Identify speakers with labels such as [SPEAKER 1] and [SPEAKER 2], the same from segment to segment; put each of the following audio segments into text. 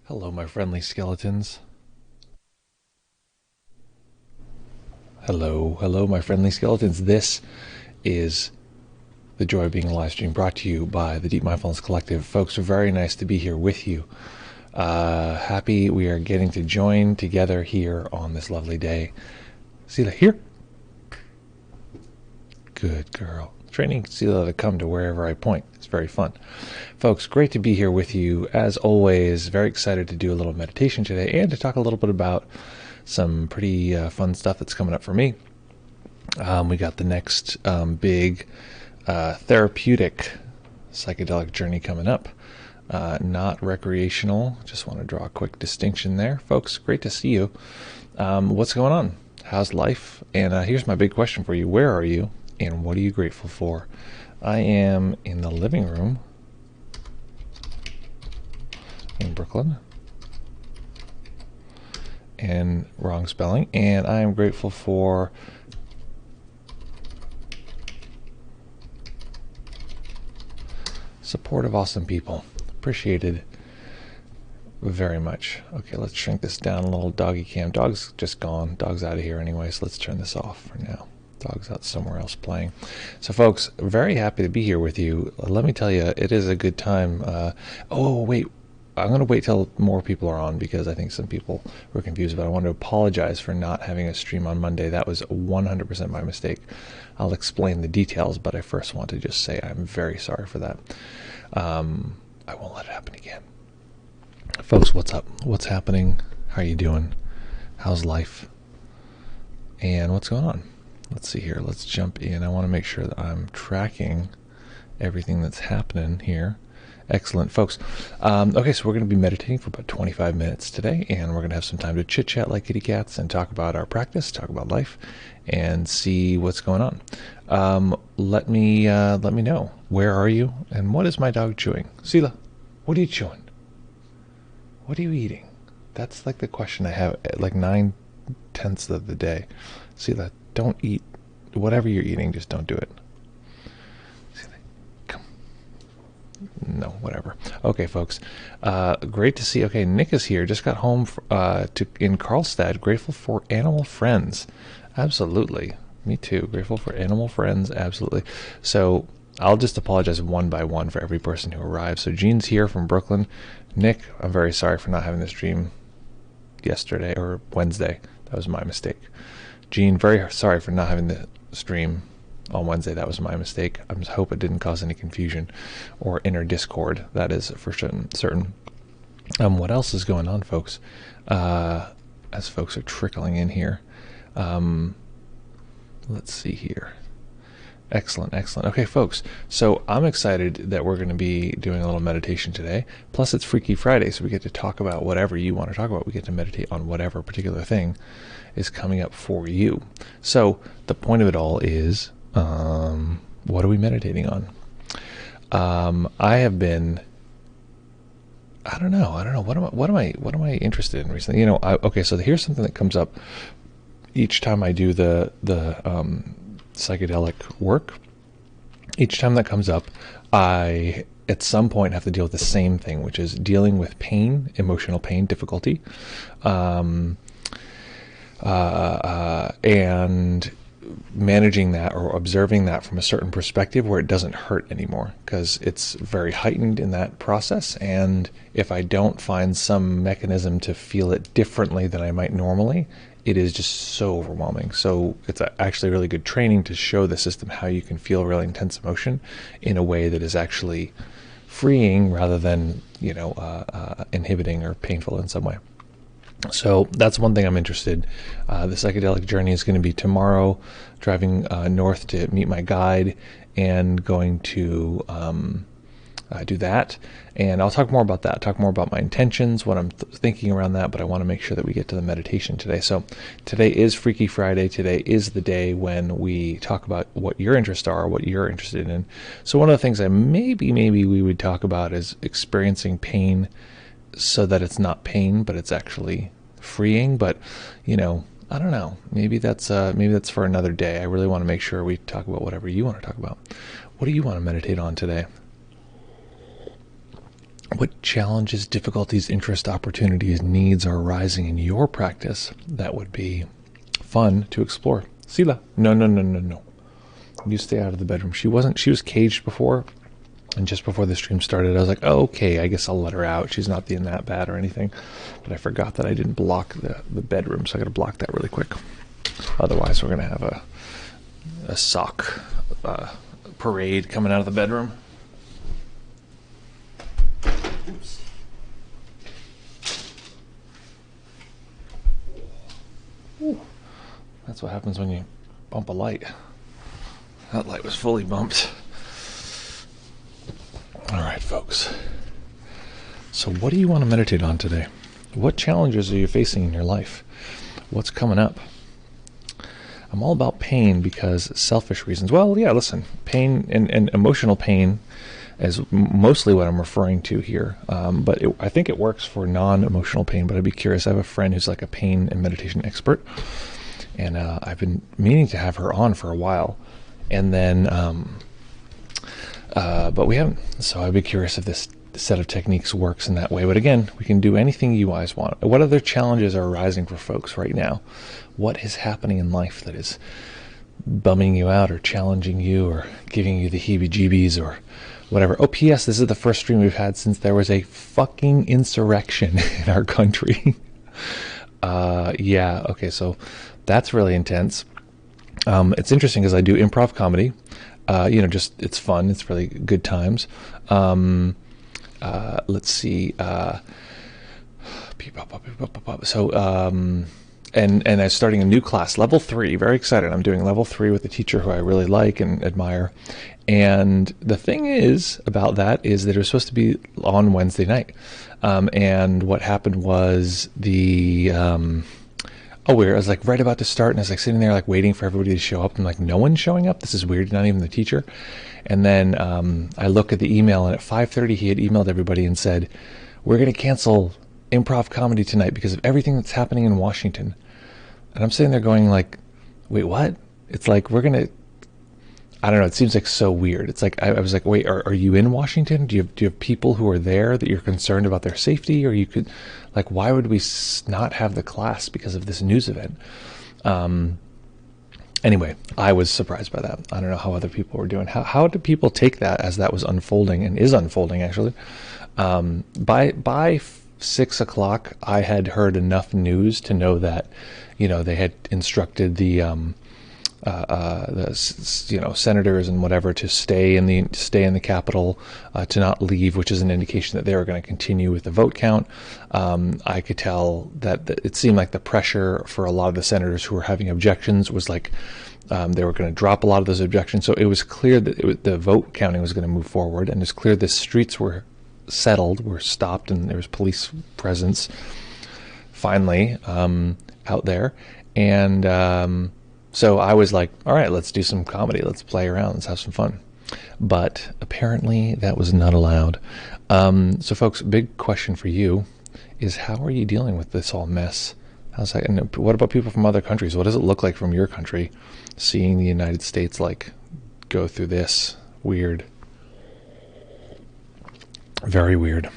[SPEAKER 1] Hello, my friendly skeletons. Hello, my friendly skeletons. This is the Joy of Being a Live Stream, brought to you by the Deep Mindfulness Collective. Folks, very nice to be here with you. Happy we are getting to join together here on this lovely day. Sela, here. Good girl. Training Sela to come to wherever I point. It's very fun. Folks, great to be here with you. As always, very excited to do a little meditation today and to talk a little bit about some pretty fun stuff that's coming up for me. We got the next big therapeutic psychedelic journey coming up. Not recreational. Just want to draw a quick distinction there. Folks, great to see you. What's going on? How's life? And here's my big question for you. Where are you? And what are you grateful for? I am in the living room in Brooklyn. And wrong spelling. And I am grateful for supportive, awesome people. Appreciated very much. Okay, let's shrink this down a little. Doggy cam. Dog's just gone. Dog's out of here anyway, so let's turn this off for now. Dog's out somewhere else playing. So folks, very happy to be here with you. Let me tell you, it is a good time. Oh, wait. I'm going to wait till more people are on because I think some people were confused, but I want to apologize for not having a stream on Monday. That was 100% my mistake. I'll explain the details, but I first want to just say I'm very sorry for that. I won't let it happen again. Folks, what's up? What's happening? How are you doing? How's life? And what's going on? Let's see here. Let's jump in. I want to make sure that I'm tracking everything that's happening here. Excellent, folks. Okay, so we're going to be meditating for about 25 minutes today, and we're going to have some time to chit-chat like kitty cats and talk about our practice, talk about life, and see what's going on. Let me know. Where are you, and what is my dog chewing? Sela, what are you chewing? What are you eating? That's like the question I have like 9/10 of the day. Sela, don't eat whatever you're eating. Just don't do it. No, whatever. Okay, folks. Great to see. Okay, Nick is here. Just got home in Karlstad. Grateful for animal friends. Absolutely. Me too. Grateful for animal friends. Absolutely. So I'll just apologize one by one for every person who arrives. So Jean's here from Brooklyn. Nick, I'm very sorry for not having the stream yesterday or Wednesday. That was my mistake. Jean, very sorry for not having the stream on Wednesday. That was my mistake. I just hope it didn't cause any confusion or inner discord. That is for certain. What else is going on, folks? As folks are trickling in here. Let's see here. Excellent. Okay, folks. So I'm excited that we're going to be doing a little meditation today. Plus, it's Freaky Friday, so we get to talk about whatever you want to talk about. We get to meditate on whatever particular thing is coming up for you. So the point of it all is, what are we meditating on? I have been, I don't know. What am I interested in recently? Okay, so here's something that comes up each time I do the psychedelic work. Each time that comes up, I at some point have to deal with the same thing, which is dealing with pain, emotional pain, difficulty, and managing that or observing that from a certain perspective where it doesn't hurt anymore, because it's very heightened in that process. And if I don't find some mechanism to feel it differently than I might normally, it is just so overwhelming. So it's actually really good training to show the system how you can feel really intense emotion in a way that is actually freeing rather than, inhibiting or painful in some way. So that's one thing I'm interested. The Psychedelic Journey is going to be tomorrow, driving north to meet my guide and going to do that. And I'll talk more about that, talk more about my intentions, what I'm thinking around that, but I want to make sure that we get to the meditation today. So today is Freaky Friday. Today is the day when we talk about what your interests are, what you're interested in. So one of the things that maybe we would talk about is experiencing pain so that it's not pain, but it's actually freeing. But, I don't know. Maybe that's for another day. I really want to make sure we talk about whatever you want to talk about. What do you want to meditate on today? what challenges, difficulties, interests, opportunities, needs are arising in your practice that would be fun to explore. Sila, no. You stay out of the bedroom. She was caged before, and just before the stream started, I was like, oh, okay, I guess I'll let her out. She's not being that bad or anything. But I forgot that I didn't block the bedroom, so I got to block that really quick. Otherwise, we're going to have a sock parade coming out of the bedroom. Oops. Ooh. That's what happens when you bump a light. That light was fully bumped. All right, folks. So what do you want to meditate on today? What challenges are you facing in your life? What's coming up? I'm all about pain because selfish reasons. Well, yeah, listen, pain and emotional pain is mostly what I'm referring to here. But I think it works for non-emotional pain, but I'd be curious. I have a friend who's like a pain and meditation expert, and I've been meaning to have her on for a while. And then, but we haven't. So I'd be curious if this set of techniques works in that way. But again, we can do anything you guys want. What other challenges are arising for folks right now? What is happening in life that is bumming you out or challenging you or giving you the heebie-jeebies or whatever? Oh, P.S. This is the first stream we've had since there was a fucking insurrection in our country. Yeah, okay, so that's really intense. It's interesting because I do improv comedy. Just it's fun. It's really good times. Let's see. So, and I'm starting a new class, level 3. Very excited. I'm doing level 3 with a teacher who I really like and admire. And the thing is about that is that it was supposed to be on Wednesday night. And what happened was I was like right about to start, and I was like sitting there like waiting for everybody to show up, and like no one's showing up. This is weird, not even the teacher. And then I look at the email, and at 5:30 he had emailed everybody and said, we're going to cancel improv comedy tonight because of everything that's happening in Washington. And I'm sitting there going like, wait, what? It's like we're going to, I don't know, it seems like so weird. It's like I was like, wait, are you in Washington? Do you have people who are there that you're concerned about their safety? Or you could, like, why would we not have the class because of this news event? Anyway, I was surprised by that. I don't know how other people were doing. How did people take that as that was unfolding and is unfolding actually? By 6 o'clock, I had heard enough news to know that, they had instructed the senators and whatever to stay in the Capitol, to not leave, which is an indication that they were going to continue with the vote count. I could tell that it seemed like the pressure for a lot of the senators who were having objections was like they were going to drop a lot of those objections. So it was clear that the vote counting was going to move forward, and it's clear the streets were settled, were stopped, and there was police presence finally out there. And so I was like, all right, let's do some comedy. Let's play around. Let's have some fun. But apparently that was not allowed. So folks, big question for you is, how are you dealing with this whole mess? How's that? And what about people from other countries? What does it look like from your country, seeing the United States like go through this? Weird. Very weird.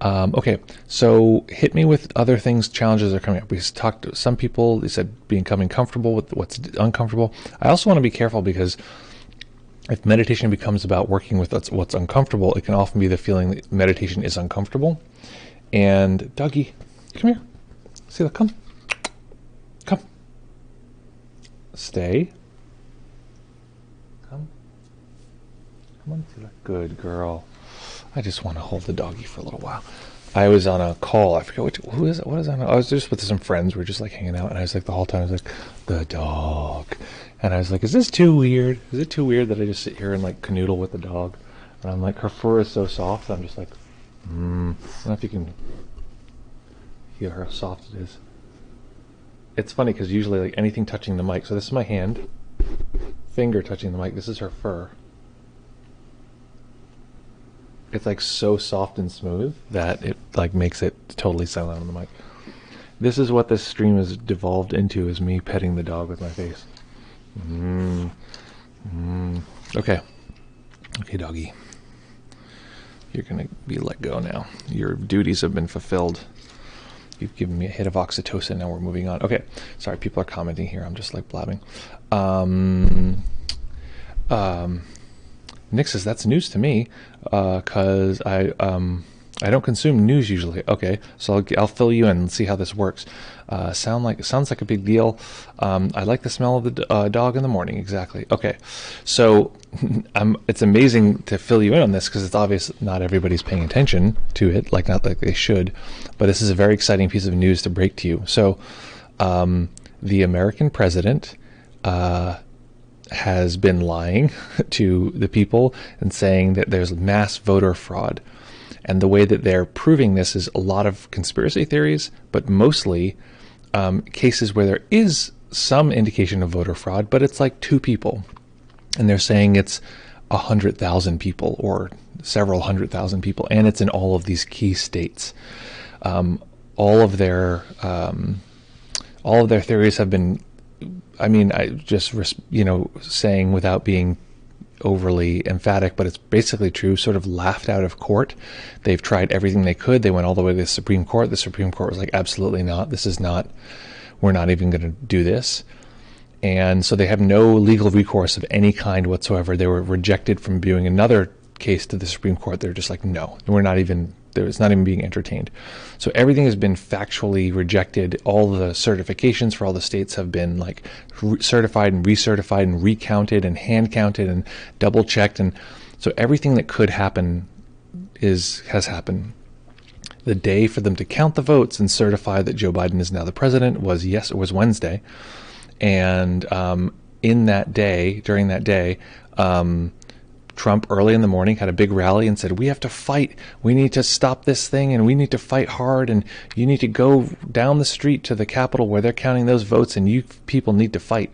[SPEAKER 1] Okay, so hit me with other things, challenges that are coming up. We talked to some people, they said becoming comfortable with what's uncomfortable. I also want to be careful because if meditation becomes about working with what's uncomfortable, it can often be the feeling that meditation is uncomfortable. And Dougie, come here. See that? Come. Stay. Come on, Sila. Good girl. I just want to hold the doggy for a little while. I was on a call. I forget who is it. What is that? I was just with some friends. We were just like hanging out, and I was like the whole time I was like, the dog, and I was like, is this too weird? Is it too weird that I just sit here and like canoodle with the dog? And I'm like, her fur is so soft. I'm just like, I don't know if you can hear how soft it is. It's funny because usually like anything touching the mic. So this is my hand, finger touching the mic. This is her fur. It's like so soft and smooth that it like makes it totally silent on the mic. This is what this stream has devolved into, is me petting the dog with my face. Okay, doggy. You're going to be let go now. Your duties have been fulfilled. You've given me a hit of oxytocin. Now we're moving on. Okay. Sorry, people are commenting here. I'm just like blabbing. Nick says that's news to me, because I don't consume news usually. Okay, so I'll fill you in and see how this works. Sounds like a big deal. I like the smell of the dog in the morning. Exactly. Okay, so it's amazing to fill you in on this because it's obvious not everybody's paying attention to it, not like they should. But this is a very exciting piece of news to break to you. So, the American president has been lying to the people and saying that there's mass voter fraud. And the way that they're proving this is a lot of conspiracy theories, but mostly cases where there is some indication of voter fraud, but it's like 2 people. And they're saying it's 100,000 people or several 100,000 people, and it's in all of these key states. All of their theories have been, I just, saying without being overly emphatic, but it's basically true, sort of laughed out of court. They've tried everything they could. They went all the way to the Supreme Court. The Supreme Court was like, absolutely not. We're not even going to do this. And so they have no legal recourse of any kind whatsoever. They were rejected from doing another case to the Supreme Court. They're just like, no, it's not even being entertained. So everything has been factually rejected. All the certifications for all the states have been certified and recertified and recounted and hand counted and double checked. And so everything that could happen has happened. The day for them to count the votes and certify that Joe Biden is now the president was Wednesday. And during that day, Trump early in the morning had a big rally and said, we have to fight. We need to stop this thing, and we need to fight hard, and you need to go down the street to the Capitol where they're counting those votes, and you people need to fight.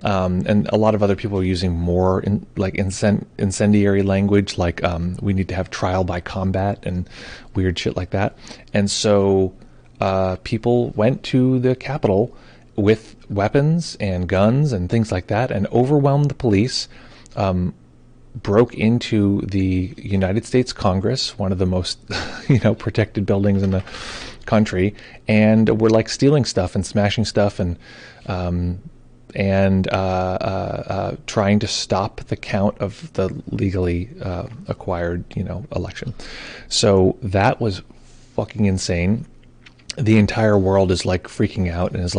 [SPEAKER 1] And a lot of other people are using more incendiary language, we need to have trial by combat and weird shit like that. And so people went to the Capitol with weapons and guns and things like that and overwhelmed the police, broke into the United States Congress, one of the most protected buildings in the country, and were stealing stuff and smashing stuff and trying to stop the count of the legally acquired election. So that was fucking insane. The entire world is freaking out and is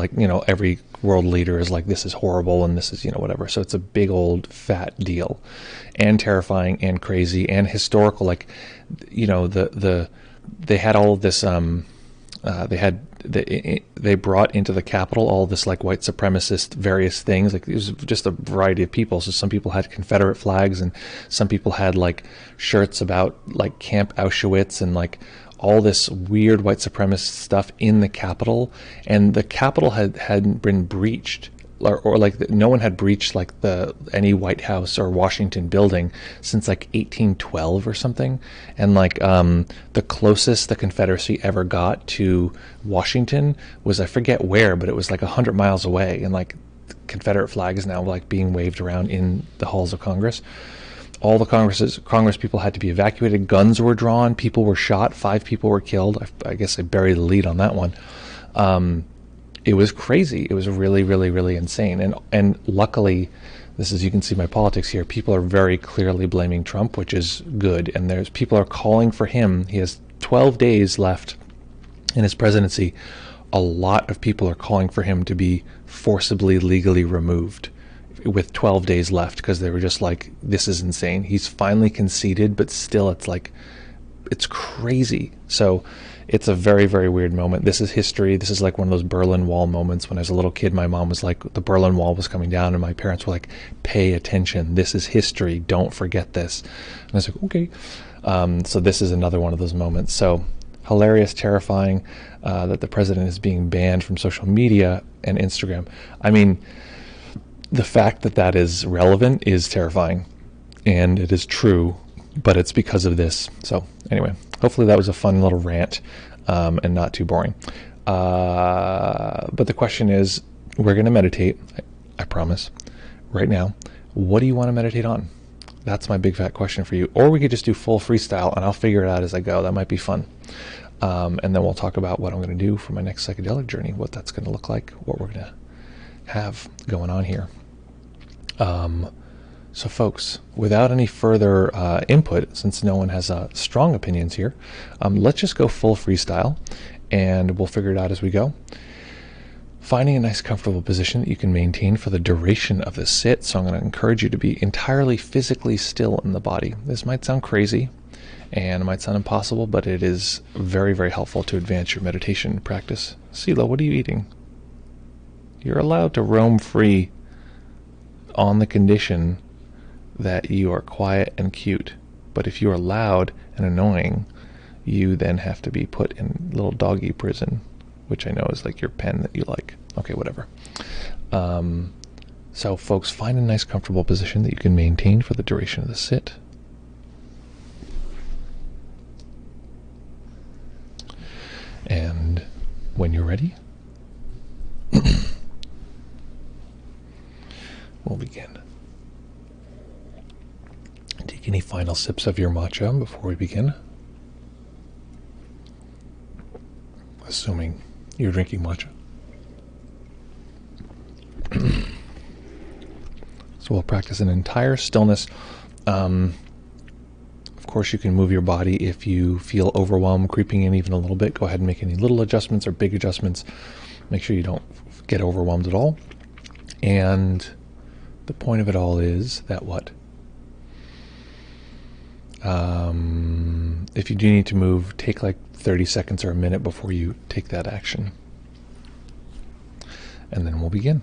[SPEAKER 1] every world leader is this is horrible and this is whatever. So it's a big old fat deal, and terrifying and crazy and historical. They had all of this. They brought into the Capitol all this white supremacist various things. It was just a variety of people. So some people had Confederate flags, and some people had shirts about Camp Auschwitz and all this weird white supremacist stuff in the Capitol. And the Capitol hadn't been breached, or no one had breached any White House or Washington building since 1812 or something. And the closest the Confederacy ever got to Washington was, I forget where, but it was 100 miles away. And Confederate flag is now being waved around in the halls of Congress. All the Congress people had to be evacuated. Guns were drawn. People were shot. 5 people were killed. I guess I buried the lead on that one. It was crazy. It was really, really, really insane. And luckily, you can see my politics here. People are very clearly blaming Trump, which is good. And people are calling for him. He has 12 days left in his presidency. A lot of people are calling for him to be forcibly legally removed with 12 days left, because they were just this is insane. He's finally conceded, but still it's crazy. So it's a very, very weird moment. This is history. This is one of those Berlin Wall moments. When I was a little kid, my mom was the Berlin Wall was coming down, and my parents were pay attention. This is history. Don't forget this. And I was okay. So this is another one of those moments. So hilarious, terrifying, that the president is being banned from social media and Instagram. The fact that is relevant is terrifying, and it is true, but it's because of this. So anyway, hopefully that was a fun little rant, and not too boring. But the question is, we're going to meditate, I promise, right now. What do you want to meditate on? That's my big fat question for you. Or we could just do full freestyle, and I'll figure it out as I go. That might be fun. And then we'll talk about what I'm going to do for my next psychedelic journey, what that's going to look like, what we're going to have going on here. So folks, without any further input, since no one has strong opinions here, let's just go full freestyle, and we'll figure it out as we go. Finding a nice comfortable position that you can maintain for the duration of the sit. So I'm going to encourage you to be entirely physically still in the body. This might sound crazy and it might sound impossible, but it is very, very helpful to advance your meditation practice. Sila, what are you eating? You're allowed to roam free on the condition that you are quiet and cute. But if you are loud and annoying, you then have to be put in little doggy prison, which I know is like your pen that you like. Okay, whatever. So folks, find a nice comfortable position that you can maintain for the duration of the sit. And when you're ready, we'll begin. Take any final sips of your matcha before we begin. Assuming you're drinking matcha. So we'll practice an entire stillness. Of course, you can move your body if you feel overwhelmed creeping in even a little bit. Go ahead and make any little adjustments or big adjustments. Make sure you don't get overwhelmed at all. And the point of it all is that what? If you do need to move, take like 30 seconds or a minute before you take that action. And then we'll begin.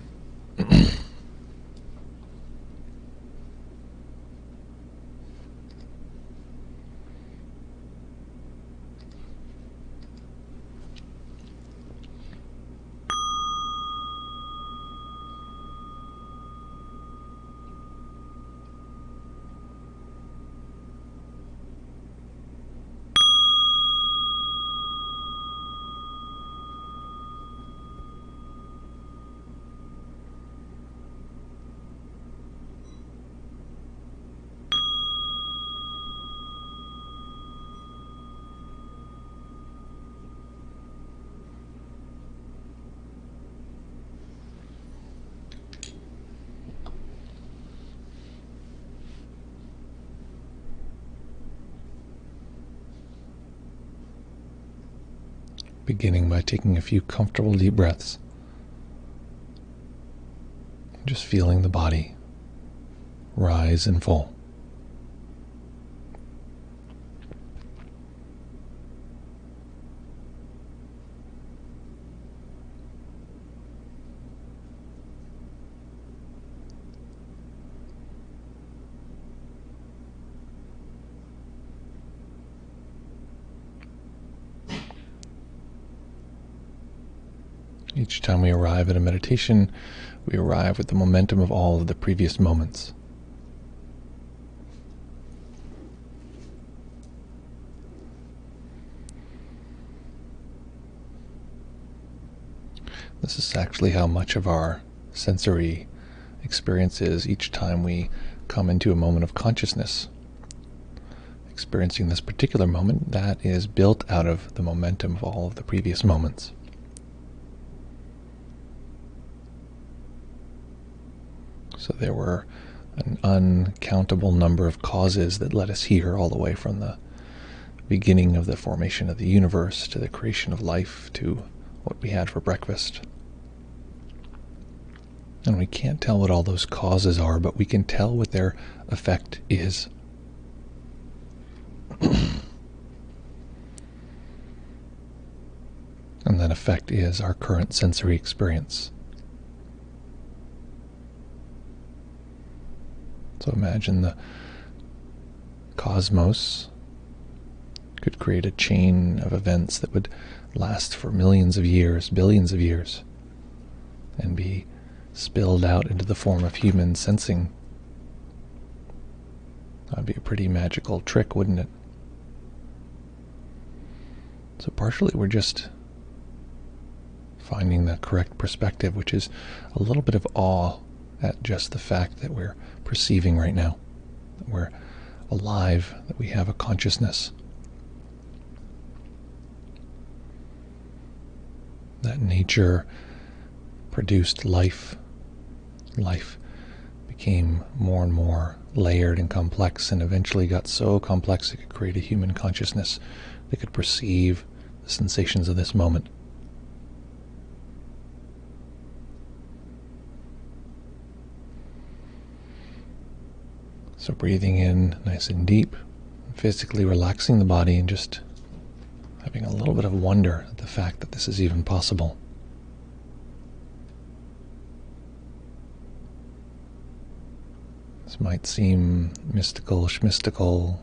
[SPEAKER 1] Beginning by taking a few comfortable deep breaths. Just feeling the body rise and fall. Each time we arrive at a meditation, we arrive with the momentum of all of the previous moments. This is actually how much of our sensory experience is each time we come into a moment of consciousness. Experiencing this particular moment that is built out of the momentum of all of the previous moments. So there were an uncountable number of causes that led us here, all the way from the beginning of the formation of the universe to the creation of life to what we had for breakfast. And we can't tell what all those causes are, but we can tell what their effect is. And that effect is our current sensory experience. So imagine the cosmos could create a chain of events that would last for millions of years, billions of years, and be spilled out into the form of human sensing. That'd be a pretty magical trick, wouldn't it? So partially we're just finding the correct perspective, which is a little bit of awe at just the fact that we're perceiving right now. that we're alive, that we have a consciousness. That nature produced life. Life became more and more layered and complex, and eventually got so complex it could create a human consciousness that could perceive the sensations of this moment. So breathing in nice and deep, physically relaxing the body, and just having a little bit of wonder at the fact that this is even possible. This might seem mystical, schmystical,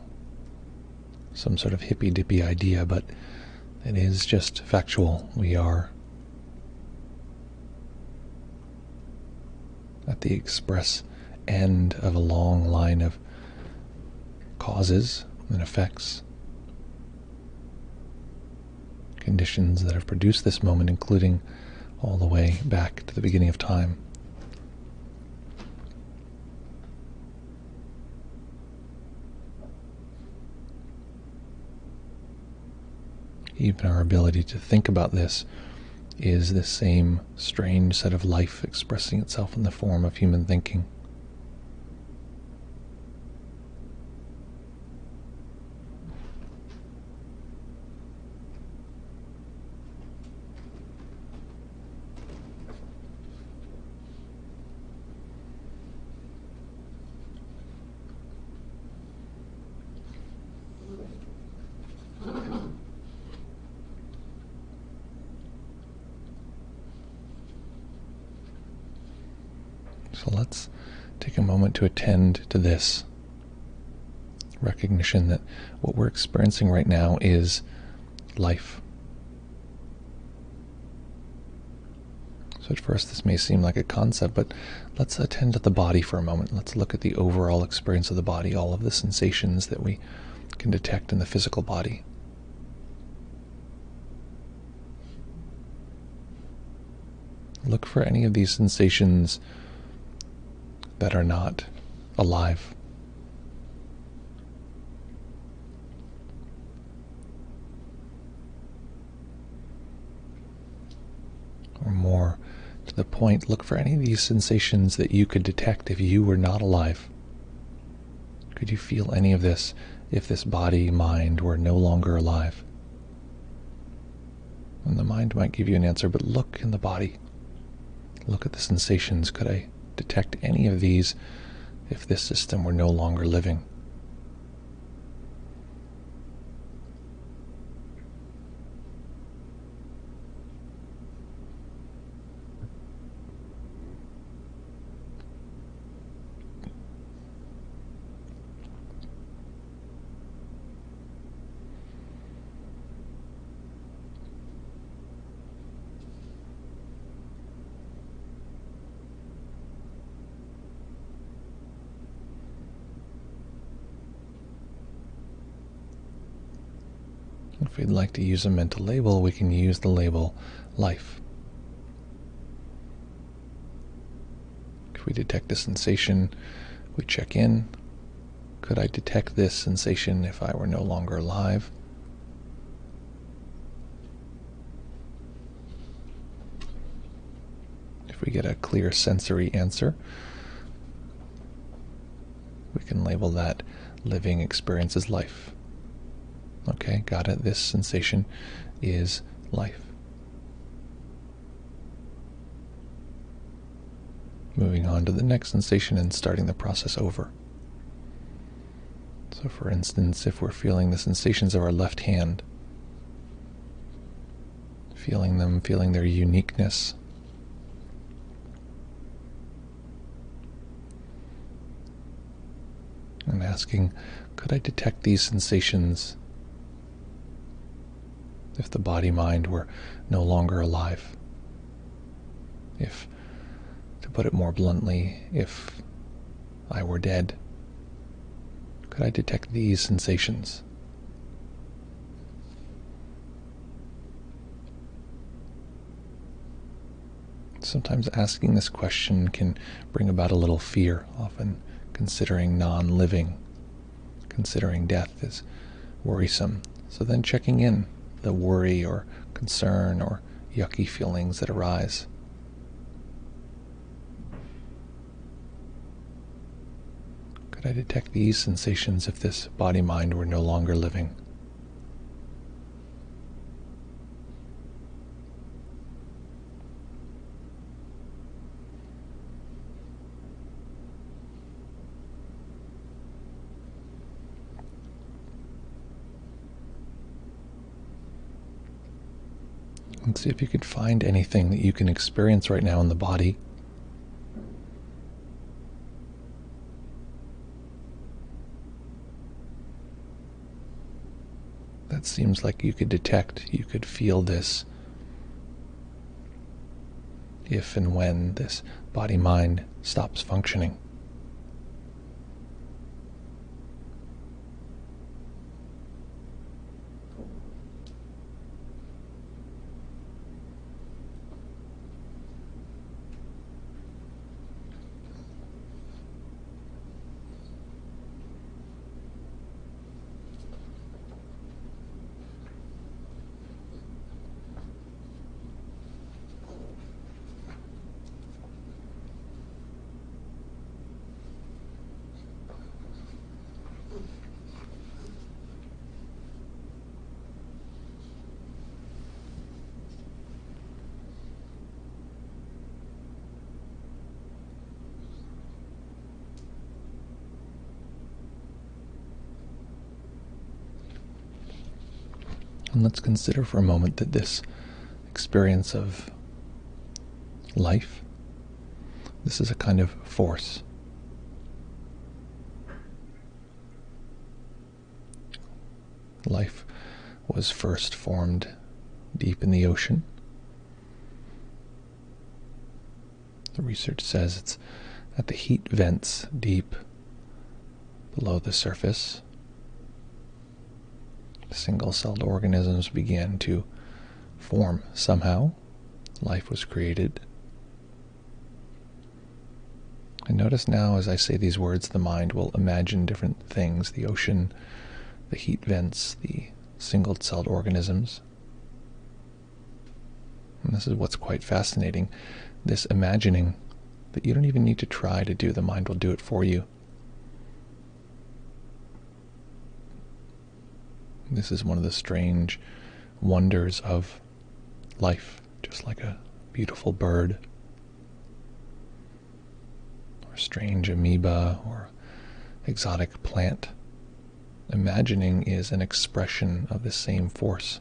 [SPEAKER 1] some sort of hippy-dippy idea, but it is just factual. We are at the express end of a long line of causes and effects, conditions that have produced this moment, including all the way back to the beginning of time. Even our ability to think about this is this same strange set of life expressing itself in the form of human thinking. So let's take a moment to attend to this recognition that what we're experiencing right now is life. So at first this may seem like a concept, but let's attend to the body for a moment. Let's look at the overall experience of the body, all of the sensations that we can detect in the physical body. Look for any of these sensations that are not alive. Or more to the point, look for any of these sensations that you could detect if you were not alive. Could you feel any of this if this body, mind, were no longer alive? And the mind might give you an answer, but look in the body. Look at the sensations. Could I detect any of these if this system were no longer living? If we'd like to use a mental label, we can use the label life. If we detect a sensation, we check in. Could I detect this sensation if I were no longer alive? If we get a clear sensory answer, we can label that living experience as life. Okay, got it. This sensation is life. Moving on to the next sensation and starting the process over. So for instance, if we're feeling the sensations of our left hand, feeling them, feeling their uniqueness, and asking, could I detect these sensations if the body-mind were no longer alive? If, to put it more bluntly, if I were dead, could I detect these sensations? Sometimes asking this question can bring about a little fear, often considering non-living considering death is worrisome. So then checking in the worry or concern or yucky feelings that arise. Could I detect these sensations if this body-mind were no longer living? And see if you could find anything that you can experience right now in the body that seems like you could detect, you could feel this if and when this body-mind stops functioning. And let's consider for a moment that this experience of life, this is a kind of force. Life was first formed deep in the ocean. The research says it's at the heat vents deep below the surface. Single-celled organisms began to form somehow. Life was created. And notice now as I say these words, the mind will imagine different things: the ocean, the heat vents, the single-celled organisms. And this is what's quite fascinating, this imagining that you don't even need to try to do. The mind will do it for you. This is one of the strange wonders of life, just like a beautiful bird, or a strange amoeba, or exotic plant. Imagining is an expression of the same force.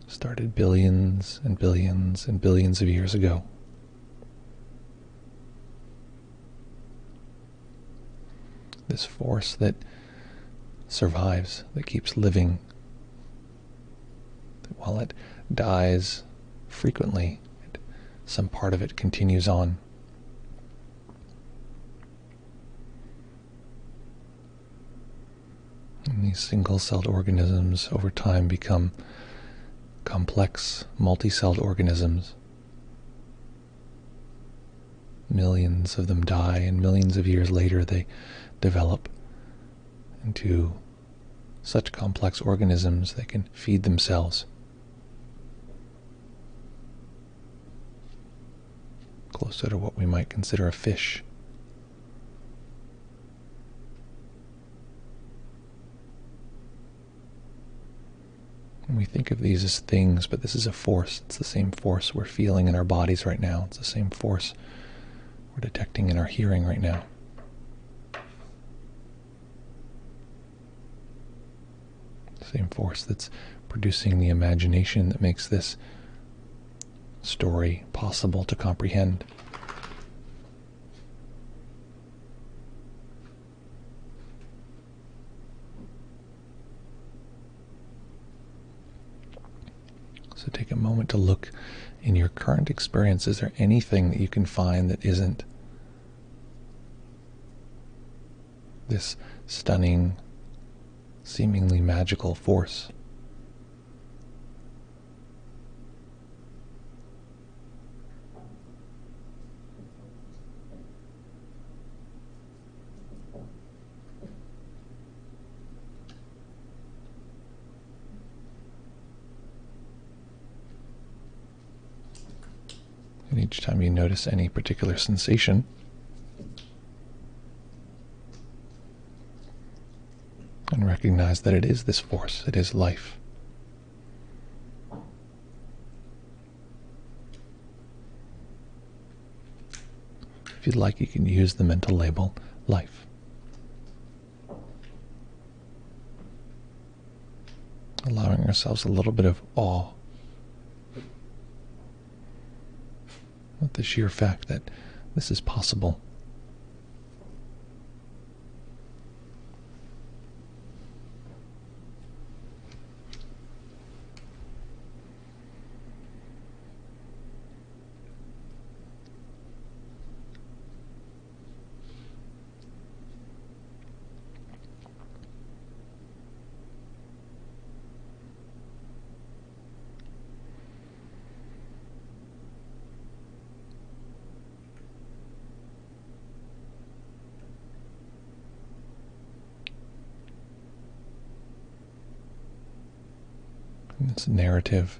[SPEAKER 1] Started billions and billions and billions of years ago. This force that survives, that keeps living, that while it dies frequently, some part of it continues on. And these single-celled organisms over time become complex, multi-celled organisms. Millions of them die, and millions of years later they develop into such complex organisms they can feed themselves. Closer to what we might consider a fish. And we think of these as things, but this is a force. It's the same force we're feeling in our bodies right now. It's the same force we're detecting in our hearing right now. Same force that's producing the imagination that makes this story possible to comprehend. So take a moment to look in your current experience. Is there anything that you can find that isn't this stunning, seemingly magical force? And each time you notice any particular sensation, and recognize that it is this force, it is life. If you'd like, you can use the mental label life. Allowing ourselves a little bit of awe with the sheer fact that this is possible. This narrative,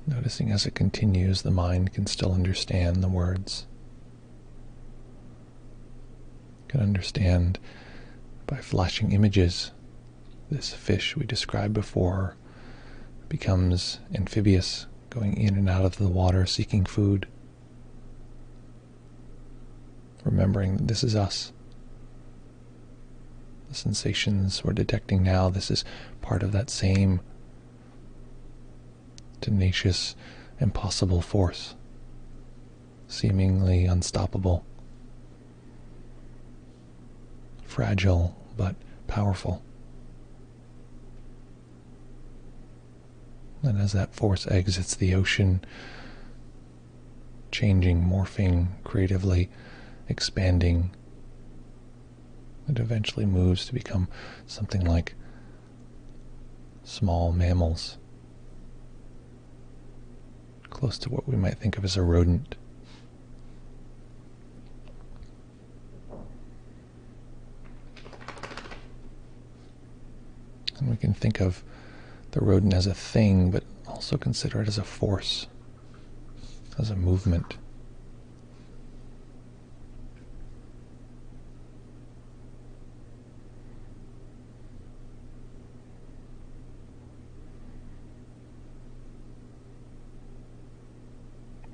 [SPEAKER 1] noticing as it continues, the mind can still understand the words. Can understand by flashing images. This fish we described before becomes amphibious, going in and out of the water, seeking food. Remembering that this is us. The sensations we're detecting now, this is part of that same tenacious, impossible force, seemingly unstoppable, fragile but powerful. And as that force exits the ocean, changing, morphing, creatively expanding, it eventually moves to become something like small mammals, close to what we might think of as a rodent. And we can think of the rodent as a thing, but also consider it as a force, as a movement.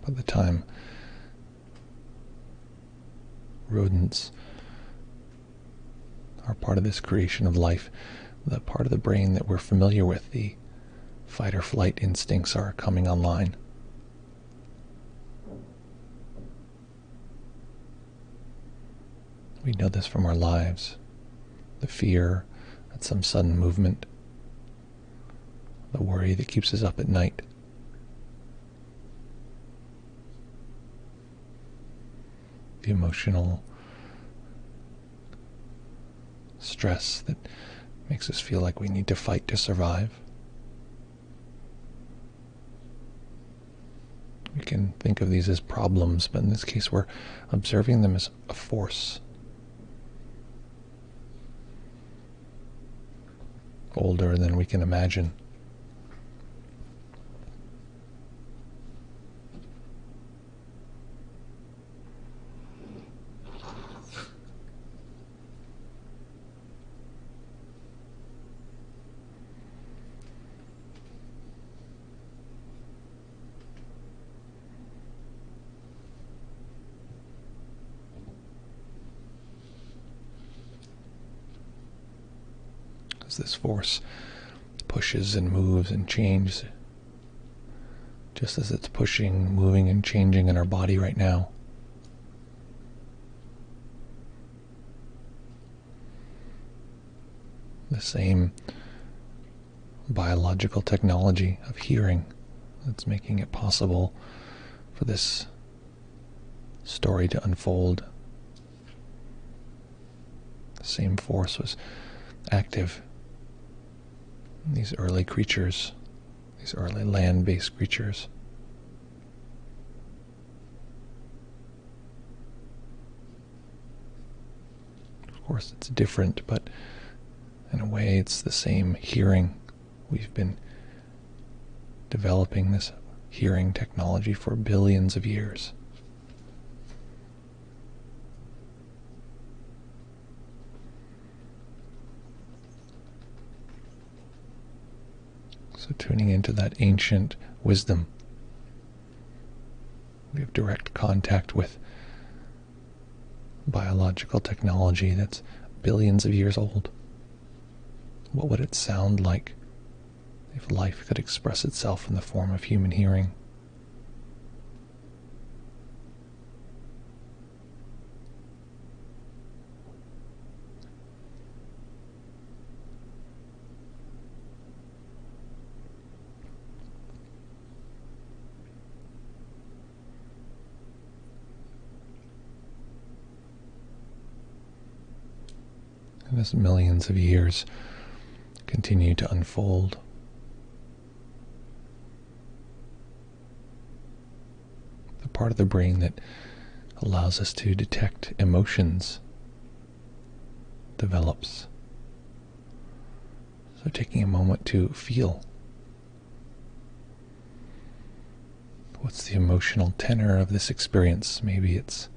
[SPEAKER 1] By the time rodents are part of this creation of life, the part of the brain that we're familiar with, the fight or flight instincts, are coming online. We know this from our lives. The fear at some sudden movement, the worry that keeps us up at night. The emotional stress that makes us feel like we need to fight to survive. We can think of these as problems, but in this case we're observing them as a force. Older than we can imagine. As this force pushes and moves and changes, just as it's pushing, moving, and changing in our body right now. The same biological technology of hearing that's making it possible for this story to unfold. The same force was active in these early creatures, these early land-based creatures. Of course, it's different, but in a way it's the same hearing. We've been developing this hearing technology for billions of years. So tuning into that ancient wisdom, we have direct contact with biological technology that's billions of years old. What would it sound like if life could express itself in the form of human hearing? And as millions of years continue to unfold, the part of the brain that allows us to detect emotions develops. So taking a moment to feel, what's the emotional tenor of this experience? Maybe it's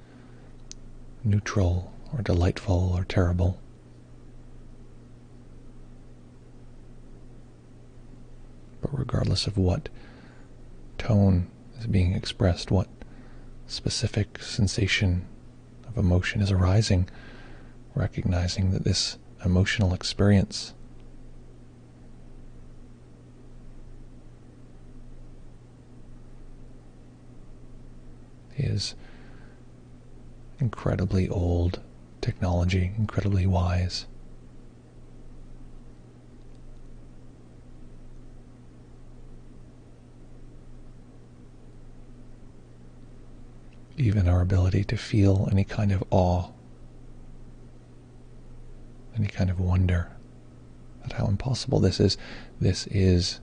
[SPEAKER 1] neutral or delightful or terrible. But regardless of what tone is being expressed, what specific sensation of emotion is arising, recognizing that this emotional experience is incredibly old technology, incredibly wise. Even our ability to feel any kind of awe, any kind of wonder at how impossible this is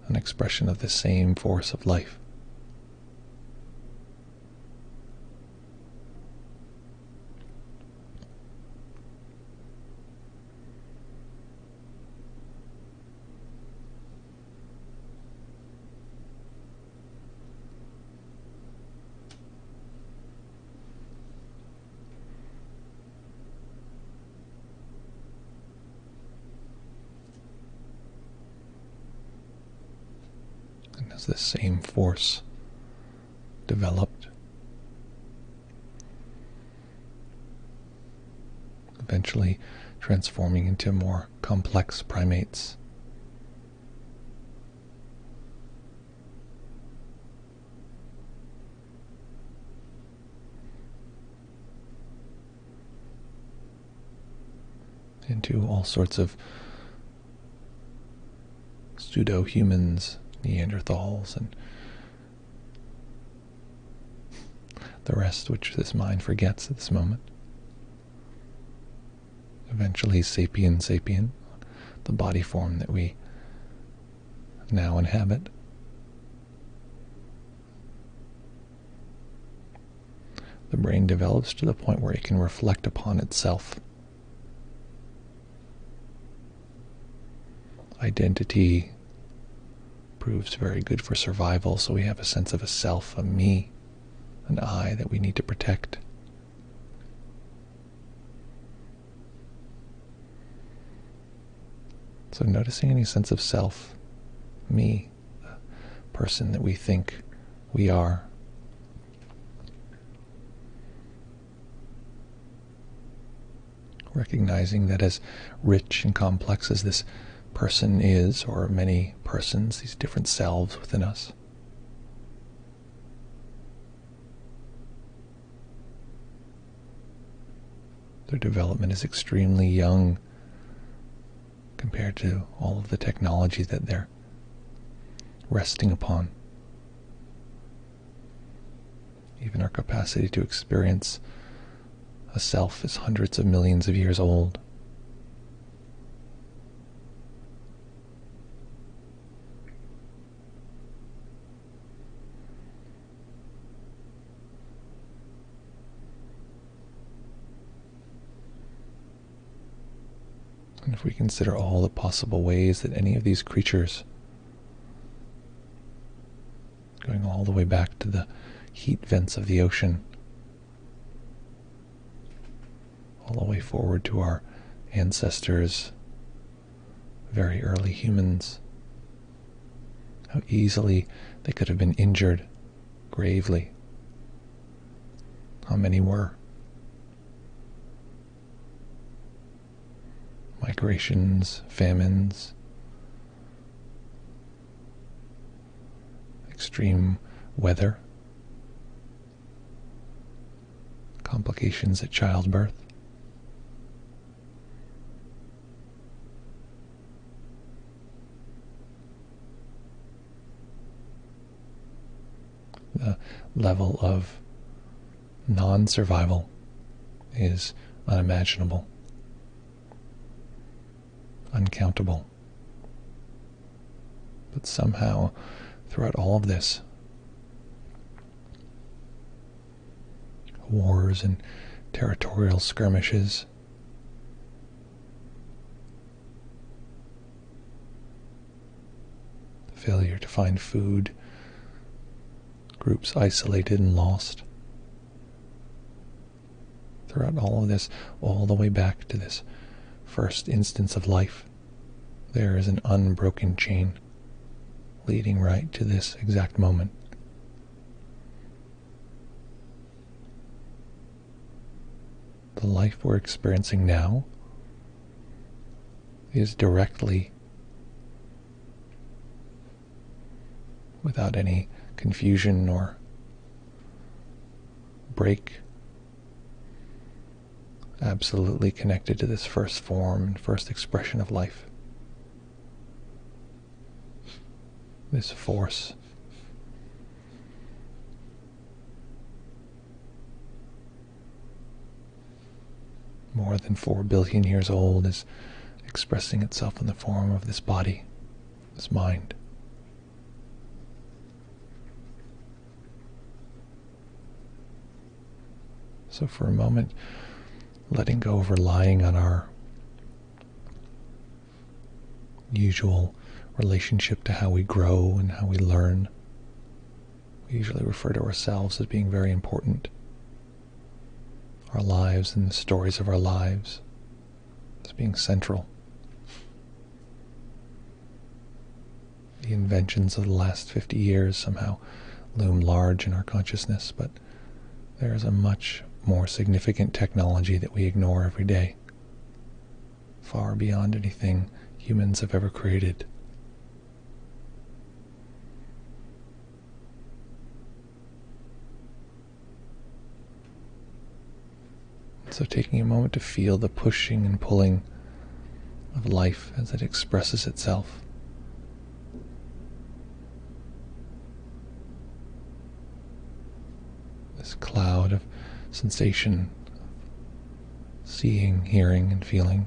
[SPEAKER 1] an expression of the same force of life. As this same force developed, eventually transforming into more complex primates. Into all sorts of pseudo-humans, Neanderthals, and the rest which this mind forgets at this moment. Eventually sapien, the body form that we now inhabit. The brain develops to the point where it can reflect upon itself. Identity proves very good for survival, so we have a sense of a self, a me, an I that we need to protect. So noticing any sense of self, me, the person that we think we are. Recognizing that as rich and complex as this person is, or many persons, these different selves within us, their development is extremely young compared to all of the technology that they're resting upon. Even our capacity to experience a self is hundreds of millions of years old. And if we consider all the possible ways that any of these creatures way back to the heat vents of the ocean, all the way forward to our ancestors, very early humans, how easily they could have been injured gravely, how many were. Migrations, famines, extreme weather, complications at childbirth. The level of non-survival is unimaginable, uncountable. But somehow, throughout all of this, wars and territorial skirmishes, failure to find food, groups isolated and lost, throughout all of this, all the way back to this first instance of life, there is an unbroken chain leading right to this exact moment. The life we're experiencing now is directly, without any confusion or break, absolutely connected to this first form and first expression of life. This force, more than 4 billion years old, is expressing itself in the form of this body, this mind. So for a moment, letting go of relying on our usual relationship to how we grow and how we learn. We usually refer to ourselves as being very important. Our lives and the stories of our lives as being central. The inventions of the last 50 years somehow loom large in our consciousness, but there is a much more significant technology that we ignore every day, far beyond anything humans have ever created. So taking a moment to feel the pushing and pulling of life as it expresses itself. This cloud of sensation, seeing, hearing, and feeling.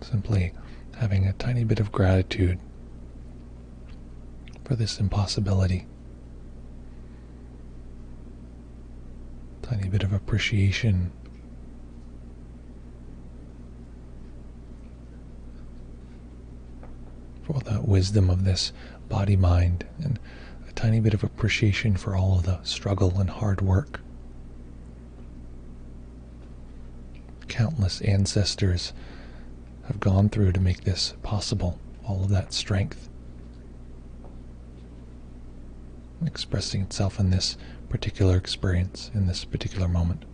[SPEAKER 1] Simply having a tiny bit of gratitude for this impossibility. Tiny bit of appreciation for the wisdom of this body-mind, and a tiny bit of appreciation for all of the struggle and hard work. Countless ancestors have gone through to make this possible, all of that strength expressing itself in this particular experience, in this particular moment.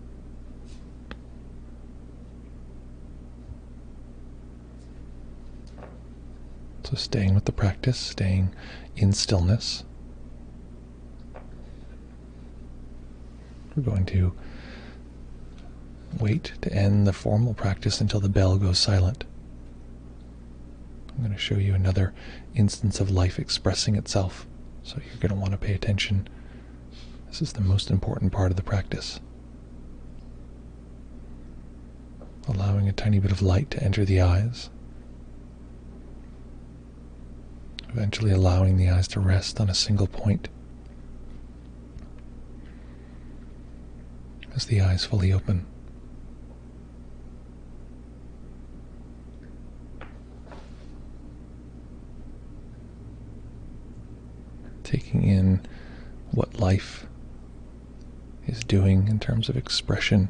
[SPEAKER 1] So staying with the practice, staying in stillness. We're going to wait to end the formal practice until the bell goes silent. I'm going to show you another instance of life expressing itself, so you're going to want to pay attention. This is the most important part of the practice. Allowing a tiny bit of light to enter the eyes. Eventually allowing the eyes to rest on a single point. as the eyes fully open. Taking in what life is doing in terms of expression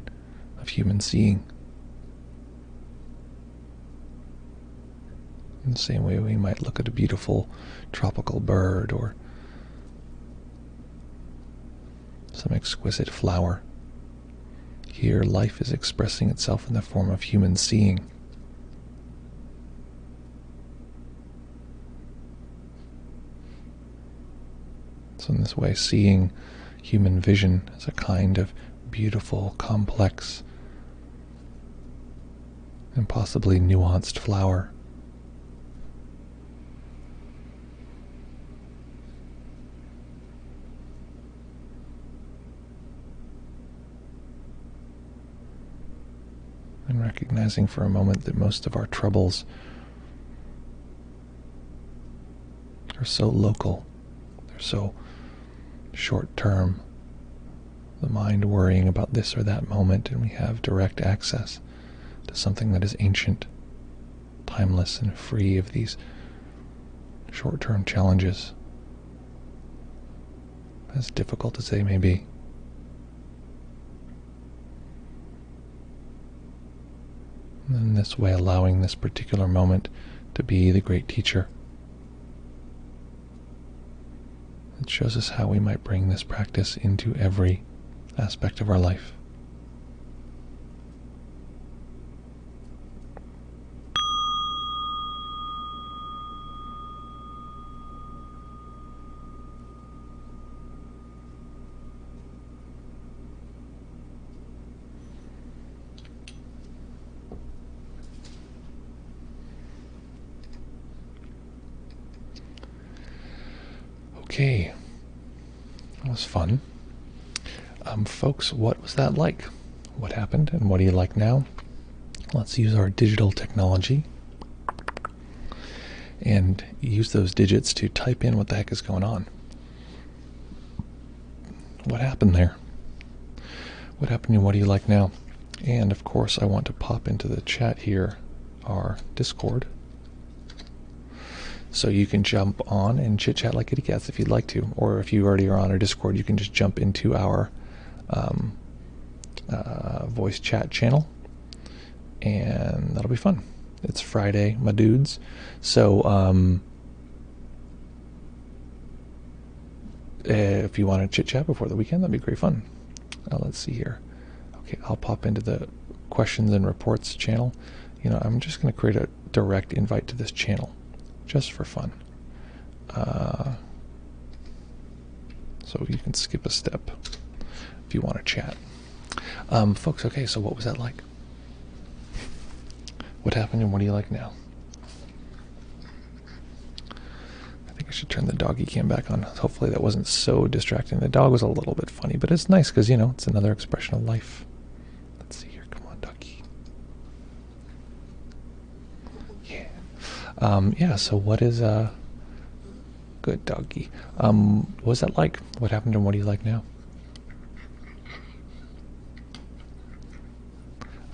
[SPEAKER 1] of human seeing. In the same way we might look at a beautiful tropical bird or some exquisite flower. Here, life is expressing itself in the form of human seeing. So in this way, seeing human vision as a kind of beautiful, complex, and possibly nuanced flower. And recognizing for a moment that most of our troubles are so local, they're so short-term, the mind worrying about this or that moment, and we have direct access to something that is ancient, timeless, and free of these short-term challenges, as difficult as they may be. And in this way, allowing this particular moment to be the great teacher. It shows us how we might bring this practice into every aspect of our life. Okay, that was fun. Folks, what was that like? What happened and what do you like now? Let's use our digital technology and use those digits to type in what the heck is going on. What happened there? What happened and what do you like now? And of course, I want to pop into the chat here our Discord, so you can jump on and chit-chat like kitty cats if you'd like to. Or if you already are on our Discord, you can just jump into our voice chat channel, and that'll be fun. It's Friday, my dudes. So if you want to chit-chat before the weekend, that'd be great fun. Let's see here. Okay, I'll pop into the questions and reports channel. You know, I'm just going to create a direct invite to this channel, just for fun. So you can skip a step if you want to chat. Folks, okay, so what was that like? What happened and what do you like now? I think I should turn the doggy cam back on. Hopefully that wasn't so distracting. The dog was a little bit funny, but it's nice because, you know, it's another expression of life. Let's see here. Come on, doggy. Yeah. Yeah, so what is good doggy. What was that like? What happened and what do you like now?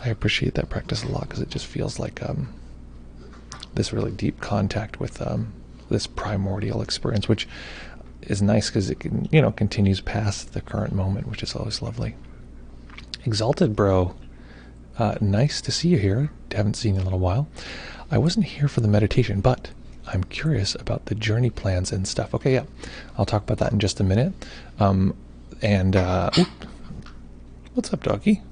[SPEAKER 1] I appreciate that practice a lot because it just feels like this really deep contact with this primordial experience, which is nice because it can, you know, continues past the current moment, which is always lovely. Exalted bro, nice to see you here. Haven't seen you in a little while. I wasn't here for the meditation, but I'm curious about the journey plans and stuff. Okay, yeah, I'll talk about that in just a minute. What's up, doggy?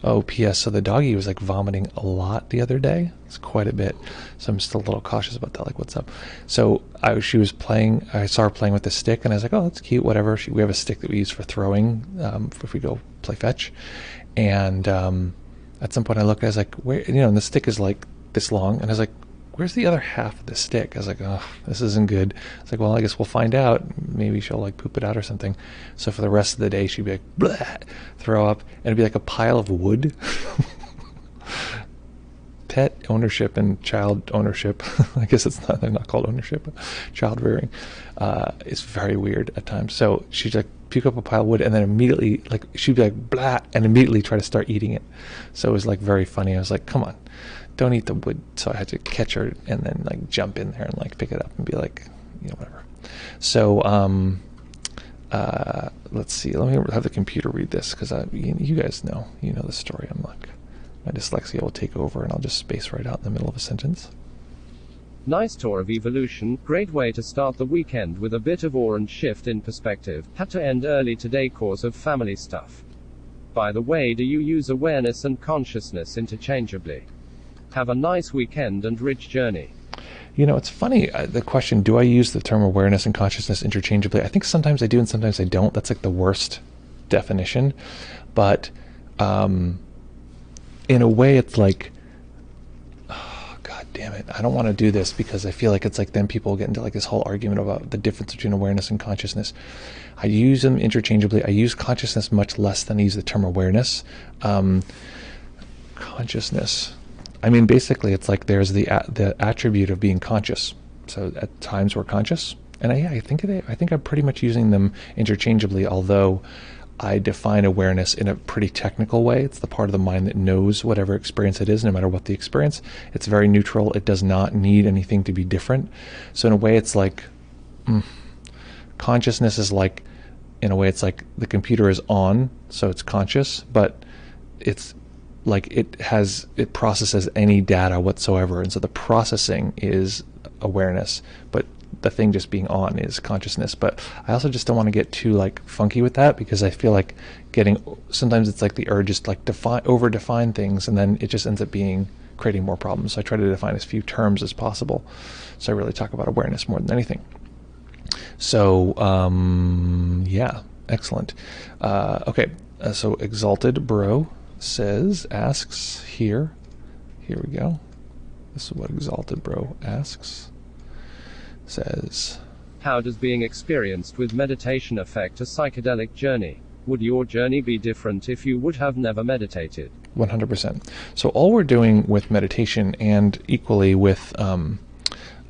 [SPEAKER 1] Oh, P.S. So the doggy was like vomiting a lot the other day. It's quite a bit. So I'm still a little cautious about that. Like, what's up? So she was playing. I saw her playing with the stick, and I was like, oh, that's cute. Whatever. We have a stick that we use for throwing if we go play fetch. And at some point, I looked. I was like, where? You know, and the stick is like this long, and I was like, where's the other half of the stick? I was like, oh, this isn't good. It's like, well, I guess we'll find out. Maybe she'll like poop it out or something. So for the rest of the day, she'd be like, blah, throw up, and it'd be like a pile of wood pet ownership and child ownership, I guess they're not called ownership, but child rearing, is very weird at times. So she'd like puke up a pile of wood and then immediately, like, she'd be like, blah, and immediately try to start eating it. So it was like very funny. I was like, come on, don't eat the wood. So I had to catch her and then like jump in there and like pick it up and be like, whatever. So, let's see. Let me have the computer read this because you guys know, the story. I'm like, my dyslexia will take over and I'll just space right out in the middle of a sentence.
[SPEAKER 2] Nice tour of evolution. Great way to start the weekend with a bit of awe and shift in perspective. Had to end early today cause of family stuff. By the way, do you use awareness and consciousness interchangeably? Have a nice weekend and rich journey.
[SPEAKER 1] It's funny, the question, do I use the term awareness and consciousness interchangeably? I think sometimes I do and sometimes I don't. That's like the worst definition. But in a way, it's like, oh, God damn it, I don't want to do this because I feel like it's like then people get into like this whole argument about the difference between awareness and consciousness. I use them interchangeably. I use consciousness much less than I use the term awareness. Consciousness. I mean, basically, it's like there's the attribute of being conscious. So at times we're conscious, and I think I'm pretty much using them interchangeably. Although I define awareness in a pretty technical way. It's the part of the mind that knows whatever experience it is, no matter what the experience. It's very neutral. It does not need anything to be different. So in a way, it's like consciousness is like, in a way, it's like the computer is on, so it's conscious, but it's like it processes any data whatsoever, and so the processing is awareness, but the thing just being on is consciousness. But I also just don't want to get too like funky with that, because I feel like sometimes it's like the urge is like over define things, and then it just ends up creating more problems. So I try to define as few terms as possible. So I really talk about awareness more than anything. So yeah, excellent. Okay, so Exalted Bro asks here we go. This is what Exalted Bro asks. Says,
[SPEAKER 2] how does being experienced with meditation affect a psychedelic journey? Would your journey be different if you would have never meditated?
[SPEAKER 1] 100%. So all we're doing with meditation, and equally with the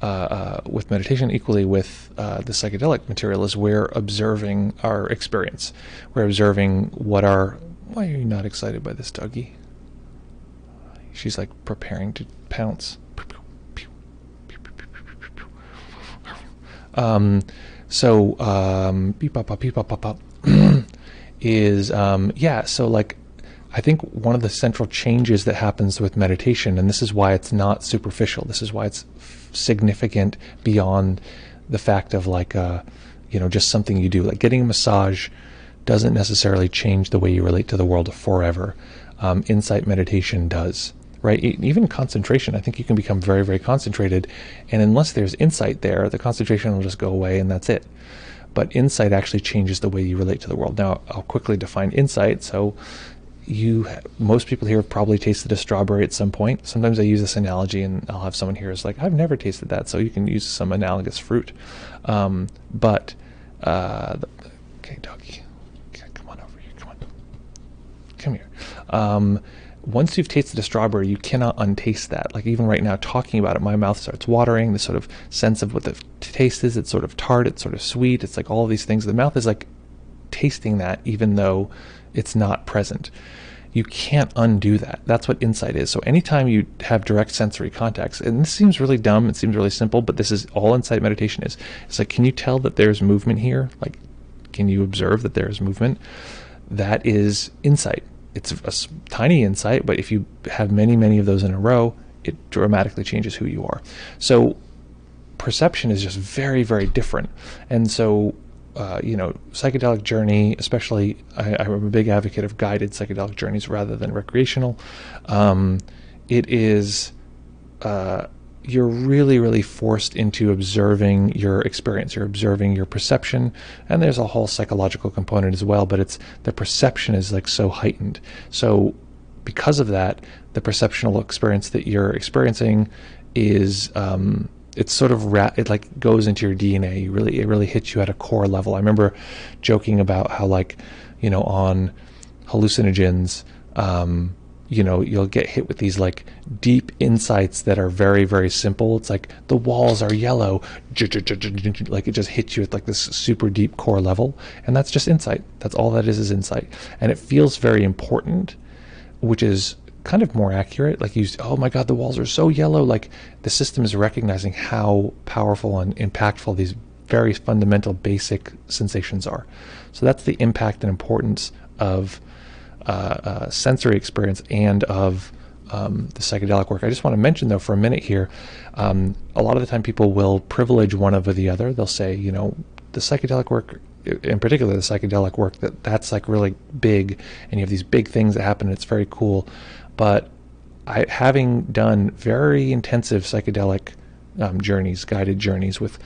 [SPEAKER 1] psychedelic material, is we're observing our experience. We're observing why are you not excited by this doggy? She's like preparing to pounce. Beep pop pop is so like I think one of the central changes that happens with meditation, and this is why it's not superficial, this is why it's significant beyond the fact of like just something you do, like getting a massage doesn't necessarily change the way you relate to the world forever. Insight meditation does, right? Even concentration, I think you can become very, very concentrated, and unless there's insight there, the concentration will just go away and that's it. But insight actually changes the way you relate to the world. Now, I'll quickly define insight. So most people here have probably tasted a strawberry at some point. Sometimes I use this analogy, and I'll have someone here who's like, I've never tasted that, so you can use some analogous fruit. Okay, doggy. Come here. Once you've tasted a strawberry, you cannot untaste that. Like even right now, talking about it, my mouth starts watering. The sort of sense of what the taste is, it's sort of tart, it's sort of sweet, it's like all of these things. The mouth is like tasting that even though it's not present. You can't undo that. That's what insight is. So anytime you have direct sensory contacts, and this seems really dumb, it seems really simple, but this is all insight meditation is. It's like, can you tell that there's movement here? Like, can you observe that there is movement? That is insight. It's a tiny insight, but if you have many, many of those in a row, it dramatically changes who you are. So perception is just very, very different. And so, psychedelic journey, especially, I'm a big advocate of guided psychedelic journeys rather than recreational. It is, you're really, really forced into observing your experience. You're observing your perception, and there's a whole psychological component as well, but the perception is like so heightened. So because of that, the perceptual experience that you're experiencing is, it's sort of, it like goes into your DNA. It really hits you at a core level. I remember joking about how on hallucinogens, you'll get hit with these like deep insights that are very, very simple. It's like the walls are yellow, like it just hits you at like this super deep core level, and that's just insight. That's all that is insight, and it feels very important, which is kind of more accurate. Like oh my God, the walls are so yellow. Like the system is recognizing how powerful and impactful these very fundamental basic sensations are. So that's the impact and importance of sensory experience and of the psychedelic work. I just want to mention though for a minute here, a lot of the time people will privilege one over the other. They'll say, the psychedelic work, in particular the psychedelic work, that's like really big, and you have these big things that happen and it's very cool. But having done very intensive psychedelic journeys, guided journeys with,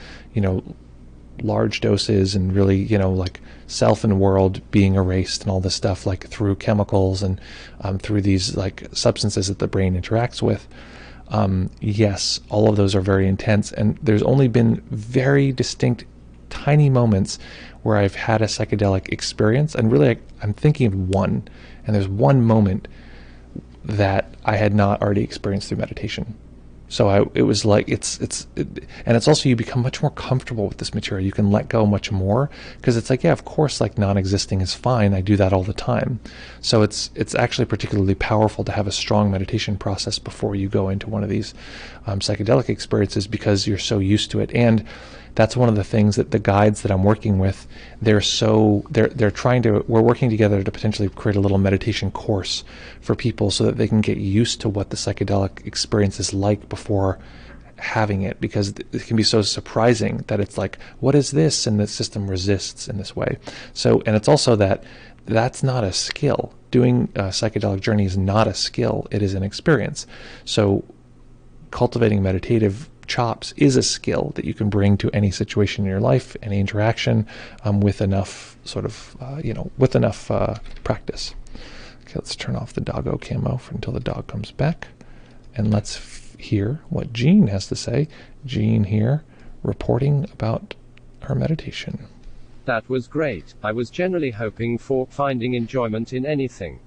[SPEAKER 1] large doses and really, like self and world being erased and all this stuff, like through chemicals and through these like substances that the brain interacts with. Yes, all of those are very intense, and there's only been very distinct tiny moments where I've had a psychedelic experience, and really I'm thinking of one, and there's one moment that I had not already experienced through meditation. So it was like and it's also, you become much more comfortable with this material. You can let go much more, because it's like, yeah, of course, like non-existing is fine. I do that all the time. So it's actually particularly powerful to have a strong meditation process before you go into one of these psychedelic experiences, because you're so used to it. And that's one of the things that the guides that I'm working with, we're working together to potentially create a little meditation course for people so that they can get used to what the psychedelic experience is like before having it, because it can be so surprising that it's like, what is this? And the system resists in this way. So, and it's also that's not a skill. Doing a psychedelic journey is not a skill. It is an experience. So cultivating meditative chops is a skill that you can bring to any situation in your life, any interaction, with enough practice. Okay, let's turn off the doggo camo until the dog comes back, and let's hear what Jean has to say. Jean here, reporting about her meditation.
[SPEAKER 2] That was great. I was generally hoping for finding enjoyment in anything.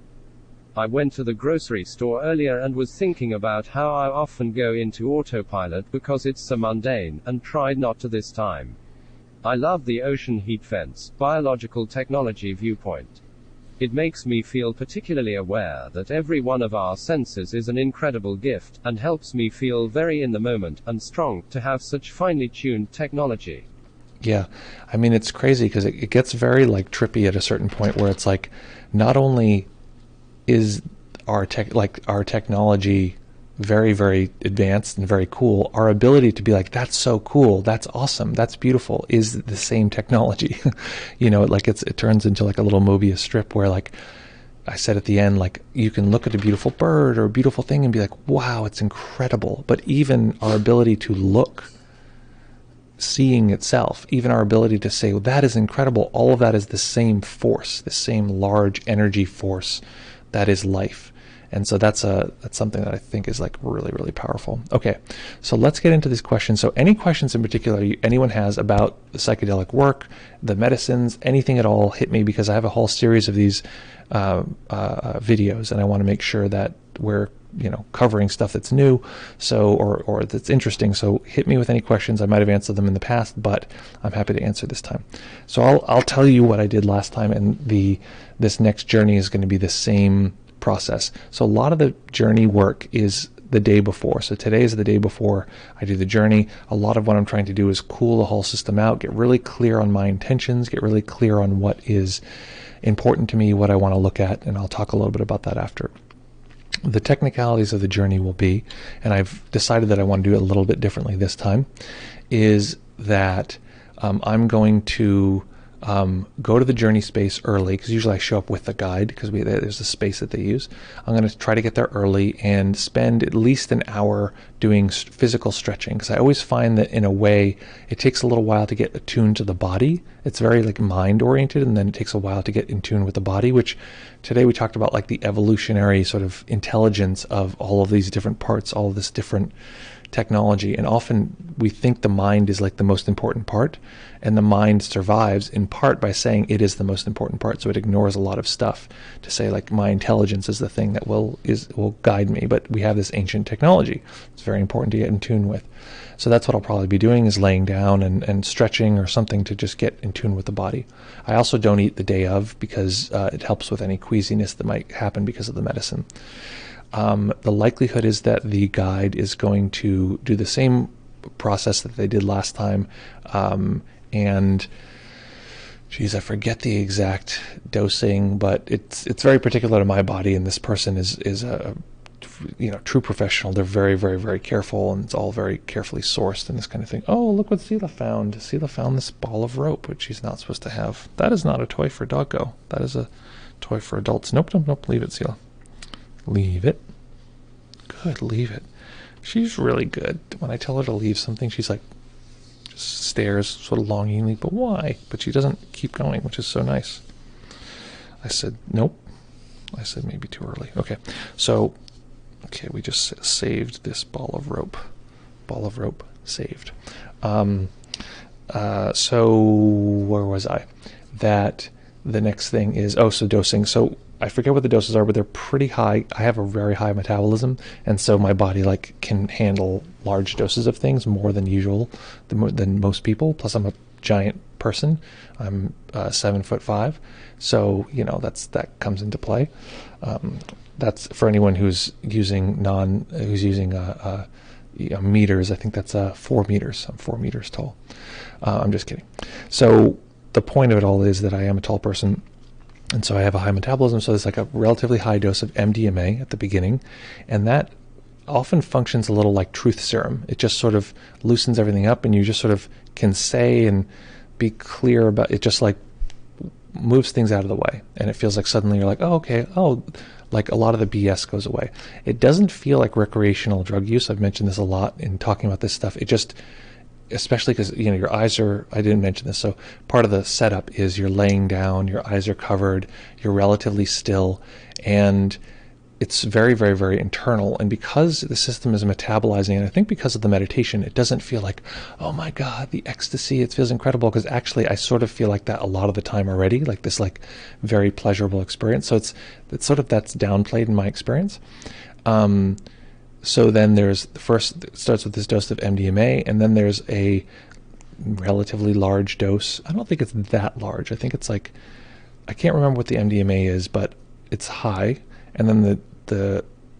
[SPEAKER 2] I went to the grocery store earlier and was thinking about how I often go into autopilot because it's so mundane, and tried not to this time. I love the ocean heat vents, biological technology viewpoint. It makes me feel particularly aware that every one of our senses is an incredible gift, and helps me feel very in the moment, and strong, to have such finely tuned technology.
[SPEAKER 1] Yeah, I mean, it's crazy because it gets very like trippy at a certain point where it's like, not only is our technology very, very advanced and very cool, our ability to be like, that's so cool, that's awesome, that's beautiful, is the same technology. It turns into like a little Mobius strip where, like I said at the end, like you can look at a beautiful bird or a beautiful thing and be like, wow, it's incredible. But even our ability to look, seeing itself, even our ability to say, well, that is incredible, all of that is the same force, the same large energy force that is life. And so that's something that I think is like really, really powerful. Okay, so let's get into these questions. So any questions in particular anyone has about the psychedelic work, the medicines, anything at all, hit me, because I have a whole series of these videos, and I want to make sure that we're covering stuff that's new, so or that's interesting. So hit me with any questions. I might have answered them in the past, but I'm happy to answer this time. So I'll tell you what I did last time, and this next journey is going to be the same process. So a lot of the journey work is the day before. So today is the day before I do the journey. A lot of what I'm trying to do is cool the whole system out, get really clear on my intentions, get really clear on what is important to me, what I want to look at, and I'll talk a little bit about that after. The technicalities of the journey will be, and I've decided that I want to do it a little bit differently this time, is that I'm going to go to the journey space early, because usually I show up with the guide, because there's a space that they use. I'm going to try to get there early and spend at least an hour doing physical stretching, because I always find that in a way it takes a little while to get attuned to the body. It's very like mind oriented, and then it takes a while to get in tune with the body, which today we talked about like the evolutionary sort of intelligence of all of these different parts, all of this different technology, and often we think the mind is like the most important part, and the mind survives in part by saying it is the most important part, so it ignores a lot of stuff to say like my intelligence is the thing that will guide me. But we have this ancient technology. It's very important to get in tune with. So that's what I'll probably be doing, is laying down and stretching or something to just get in tune with the body. I also don't eat the day of, because it helps with any queasiness that might happen because of the medicine. The likelihood is that the guide is going to do the same process that they did last time, and geez, I forget the exact dosing, but it's very particular to my body, and this person is a true professional. They're very, very, very careful, and it's all very carefully sourced and this kind of thing. Oh, look what Sela found. Sela found this ball of rope, which she's not supposed to have. That is not a toy for Doggo. That is a toy for adults. Nope, nope, nope. Leave it, Sela. Leave it. Good, leave it. She's really good. When I tell her to leave something, she's like, just stares sort of longingly, but why? But she doesn't keep going, which is so nice. I said, nope. I said maybe too early. Okay, so, we just saved this ball of rope. Ball of rope saved. So where was I? That the next thing is, so dosing. So I forget what the doses are, but they're pretty high. I have a very high metabolism, and so my body can handle large doses of things more than usual, than most people. Plus, I'm a giant person. I'm 7'5", so that comes into play. That's for anyone who's using meters. I think that's 4 meters. I'm 4 meters tall. I'm just kidding. So the point of it all is that I am a tall person. And so I have a high metabolism, so there's like a relatively high dose of MDMA at the beginning, and that often functions a little like truth serum. It just sort of loosens everything up, and you just sort of can say and be clear about it, just like moves things out of the way, and it feels like suddenly you're like, like a lot of the BS goes away. It doesn't feel like recreational drug use. I've mentioned this a lot in talking about this stuff. It just, especially because your eyes are, I didn't mention this, so part of the setup is you're laying down, your eyes are covered, you're relatively still, and it's very, very, very internal. And because the system is metabolizing, and I think because of the meditation, it doesn't feel like, oh my God, the ecstasy, it feels incredible, because actually I sort of feel like that a lot of the time already, like this very pleasurable experience. So it's sort of, that's downplayed in my experience. So then there's it starts with this dose of MDMA, and then there's a relatively large dose. I don't think it's that large. I think it's I can't remember what the MDMA is, but it's high. And then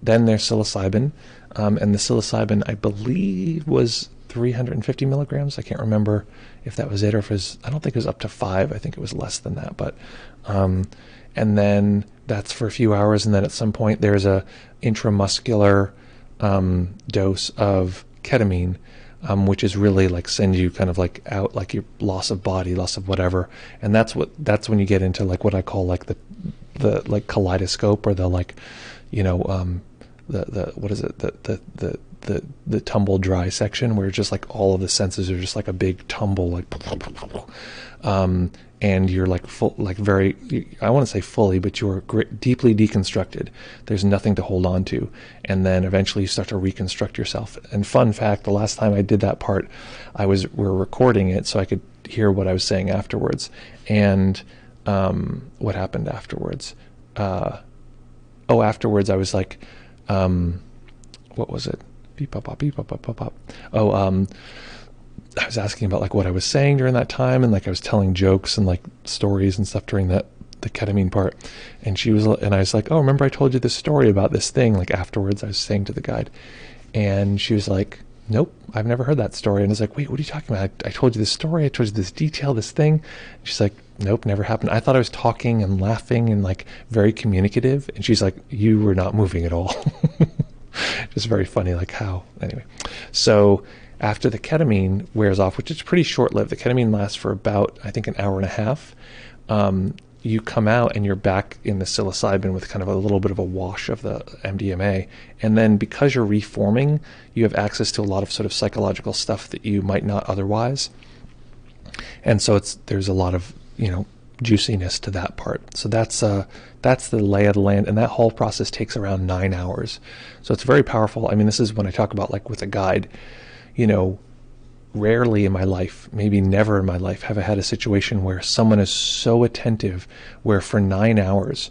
[SPEAKER 1] then there's psilocybin, and the psilocybin I believe was 350 milligrams. I can't remember if that was it or if it was, I don't think it was up to 5. I think it was less than that, but and then that's for a few hours, and then at some point there's a intramuscular dose of ketamine, which is really sends you kind of out, your loss of body, loss of whatever, and that's when you get into what I call the kaleidoscope, or the what is it, the tumble dry section, where just all of the senses are just a big tumble, and you're full, very, I want to say fully, but you're deeply deconstructed. There's nothing to hold on to, and then eventually you start to reconstruct yourself. And fun fact, the last time I did that part, we're recording it so I could hear what I was saying afterwards. And what happened afterwards? Afterwards I was what was it? Beep pop pop beep pop pop pop pop. I was asking about what I was saying during that time, and I was telling jokes and stories and stuff during the ketamine part, and I was like, oh, remember I told you this story about this thing? Afterwards I was saying to the guide, and she was like, nope, I've never heard that story. And I was like, wait, what are you talking about? I told you this story, I told you this detail, this thing. And she's like, nope, never happened. I thought I was talking and laughing and very communicative, and she's like, you were not moving at all. Just very funny, how, anyway. So after the ketamine wears off, which is pretty short-lived, the ketamine lasts for about, I think, an hour and a half, you come out and you're back in the psilocybin with kind of a little bit of a wash of the MDMA. And then because you're reforming, you have access to a lot of sort of psychological stuff that you might not otherwise. And so there's a lot of, juiciness to that part. So that's the lay of the land, and that whole process takes around 9 hours. So it's very powerful. I mean, this is when I talk about like with a guide, you know, rarely in my life, maybe never in my life, have I had a situation where someone is so attentive, where for 9 hours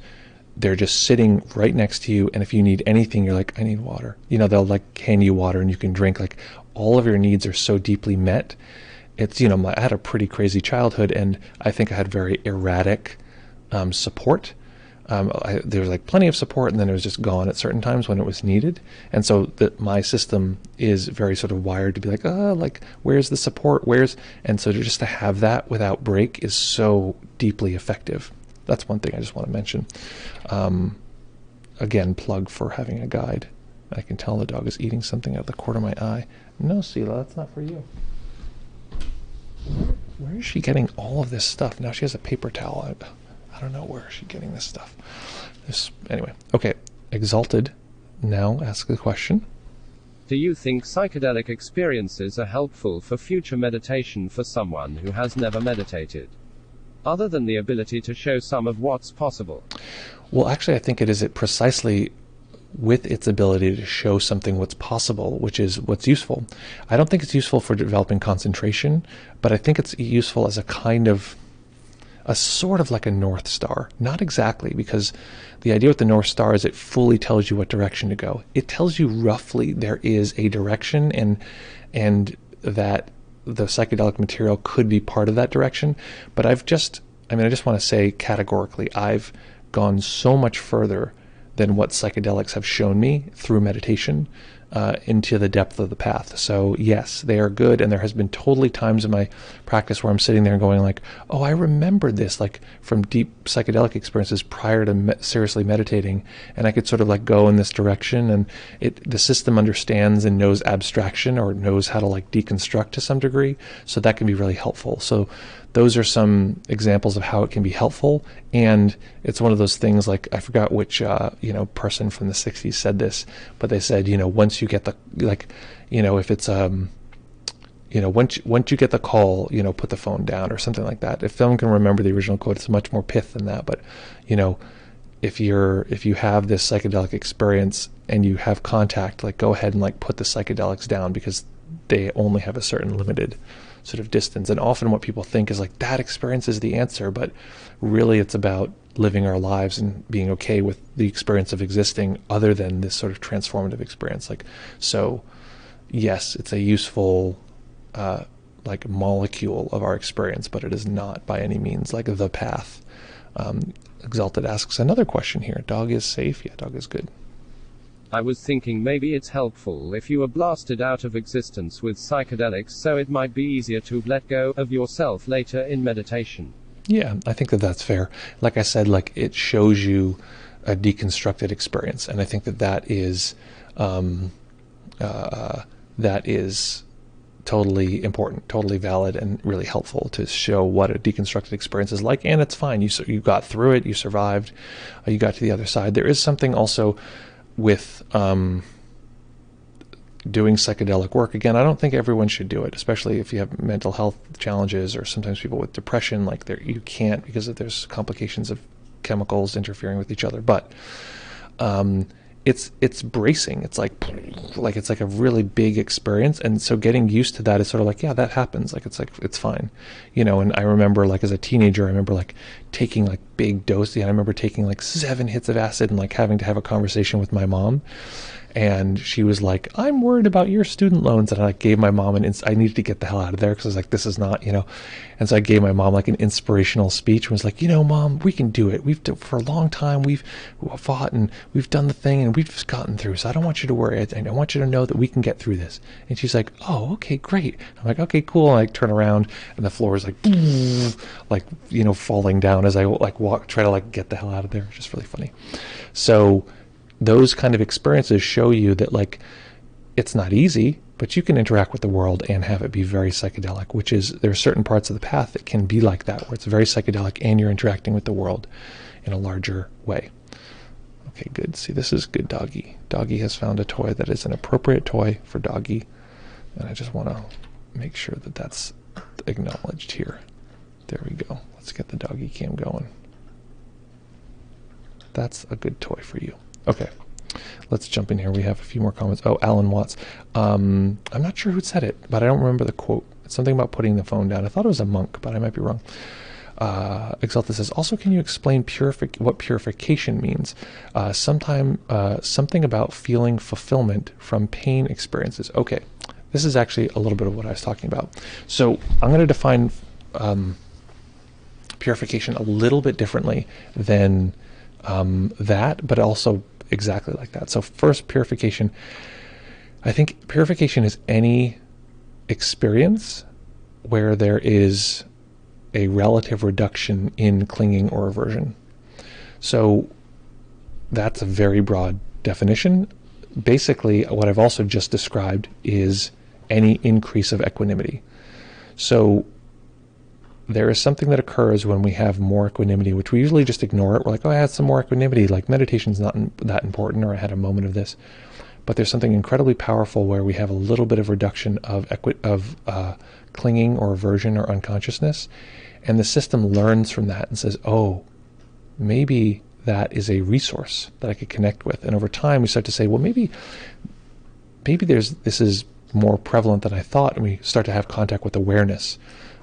[SPEAKER 1] they're just sitting right next to you, and if you need anything, you're like, I need water. You know, they'll like hand you water and you can drink. Like all of your needs are so deeply met. It's, you know, I had a pretty crazy childhood, and I think I had very erratic support. There was like plenty of support, and then it was just gone at certain times when it was needed. And so my system is very sort of wired to be like, where's the support? And so just to have that without break is so deeply effective. That's one thing I just want to mention. Again, plug for having a guide. I can tell the dog is eating something out of the corner of my eye. No, Sela, that's not for you. Where is she getting all of this stuff? Now she has a paper towel. I don't know where she's getting this stuff. Anyway, okay. Exalted now asks the question.
[SPEAKER 2] Do you think psychedelic experiences are helpful for future meditation for someone who has never meditated? Other than the ability to show some of what's possible?
[SPEAKER 1] Well, actually, I think it is precisely with its ability to show something what's possible, which is what's useful. I don't think it's useful for developing concentration, but I think it's useful as a sort of like a North Star. Not exactly, because the idea with the North Star is it fully tells you what direction to go. It tells you roughly there is a direction, and that the psychedelic material could be part of that direction. But I just want to say categorically, I've gone so much further than what psychedelics have shown me through meditation into the depth of the path. So yes, they are good, and there has been totally times in my practice where I'm sitting there and going like, oh, I remembered this, like from deep psychedelic experiences prior to seriously meditating, and I could sort of like go in this direction, and the system understands and knows abstraction, or knows how to like deconstruct to some degree, so that can be really helpful. So those are some examples of how it can be helpful. And it's one of those things, like, I forgot which person from the 60s said this, but they said, once you get the, like, if it's once you get the call, put the phone down, or something like that. If someone can remember the original quote, it's much more pith than that. But if you have this psychedelic experience and you have contact, like, go ahead and like put the psychedelics down, because they only have a certain limited sort of distance. And often what people think is like that experience is the answer, but really it's about living our lives and being okay with the experience of existing other than this sort of transformative experience. Like, so yes, it's a useful like molecule of our experience, but it is not by any means like the path. Exalted asks another question here. Dog is safe? Yeah, dog is good.
[SPEAKER 2] I was thinking maybe it's helpful if you were blasted out of existence with psychedelics, so it might be easier to let go of yourself later in meditation.
[SPEAKER 1] Yeah, I think that's fair. Like I said, like, it shows you a deconstructed experience, and I think that is totally important, totally valid, and really helpful to show what a deconstructed experience is like. And it's fine. You got through it. You survived. You got to the other side. There is something also with doing psychedelic work. Again, I don't think everyone should do it, especially if you have mental health challenges, or sometimes people with depression, like you can't, because there's complications of chemicals interfering with each other. But it's bracing. It's like it's like a really big experience, and so getting used to that is sort of like, yeah, that happens. Like it's fine, And I remember, like, as a teenager, I remember like taking like big doses. And I remember taking like 7 hits of acid and like having to have a conversation with my mom. And she was like, I'm worried about your student loans. And I like gave my mom I needed to get the hell out of there, because I was like, this is not, And so I gave my mom like an inspirational speech and was like, Mom, we can do it. For a long time, we've fought and we've done the thing and we've just gotten through. So I don't want you to worry. I want you to know that we can get through this. And she's like, oh, okay, great. I'm like, okay, cool. And I turn around and the floor is like, falling down as I like try to like get the hell out of there. It's just really funny. So those kind of experiences show you that, like, it's not easy, but you can interact with the world and have it be very psychedelic, which is, there are certain parts of the path that can be like that, where it's very psychedelic and you're interacting with the world in a larger way. Okay, good. See, this is good, Doggy. Doggy has found a toy that is an appropriate toy for Doggy, and I just want to make sure that that's acknowledged here. There we go. Let's get the doggy cam going. That's a good toy for you. Okay, let's jump in here. We have a few more comments. Oh, Alan Watts. I'm not sure who said it, but I don't remember the quote. It's something about putting the phone down. I thought it was a monk, but I might be wrong. Exalta says, also, can you explain what purification means? Something about feeling fulfillment from pain experiences. Okay, this is actually a little bit of what I was talking about. So I'm going to define purification a little bit differently than that, but also exactly like that. So first, purification. I think purification is any experience where there is a relative reduction in clinging or aversion. So that's a very broad definition. Basically, what I've also just described is any increase of equanimity. So there is something that occurs when we have more equanimity, which we usually just ignore it. We're like, oh, I had some more equanimity, like meditation's not that important, or I had a moment of this. But there's something incredibly powerful where we have a little bit of reduction of clinging or aversion or unconsciousness, and the system learns from that and says, oh, maybe that is a resource that I could connect with. And over time we start to say, well, maybe this is more prevalent than I thought, and we start to have contact with awareness,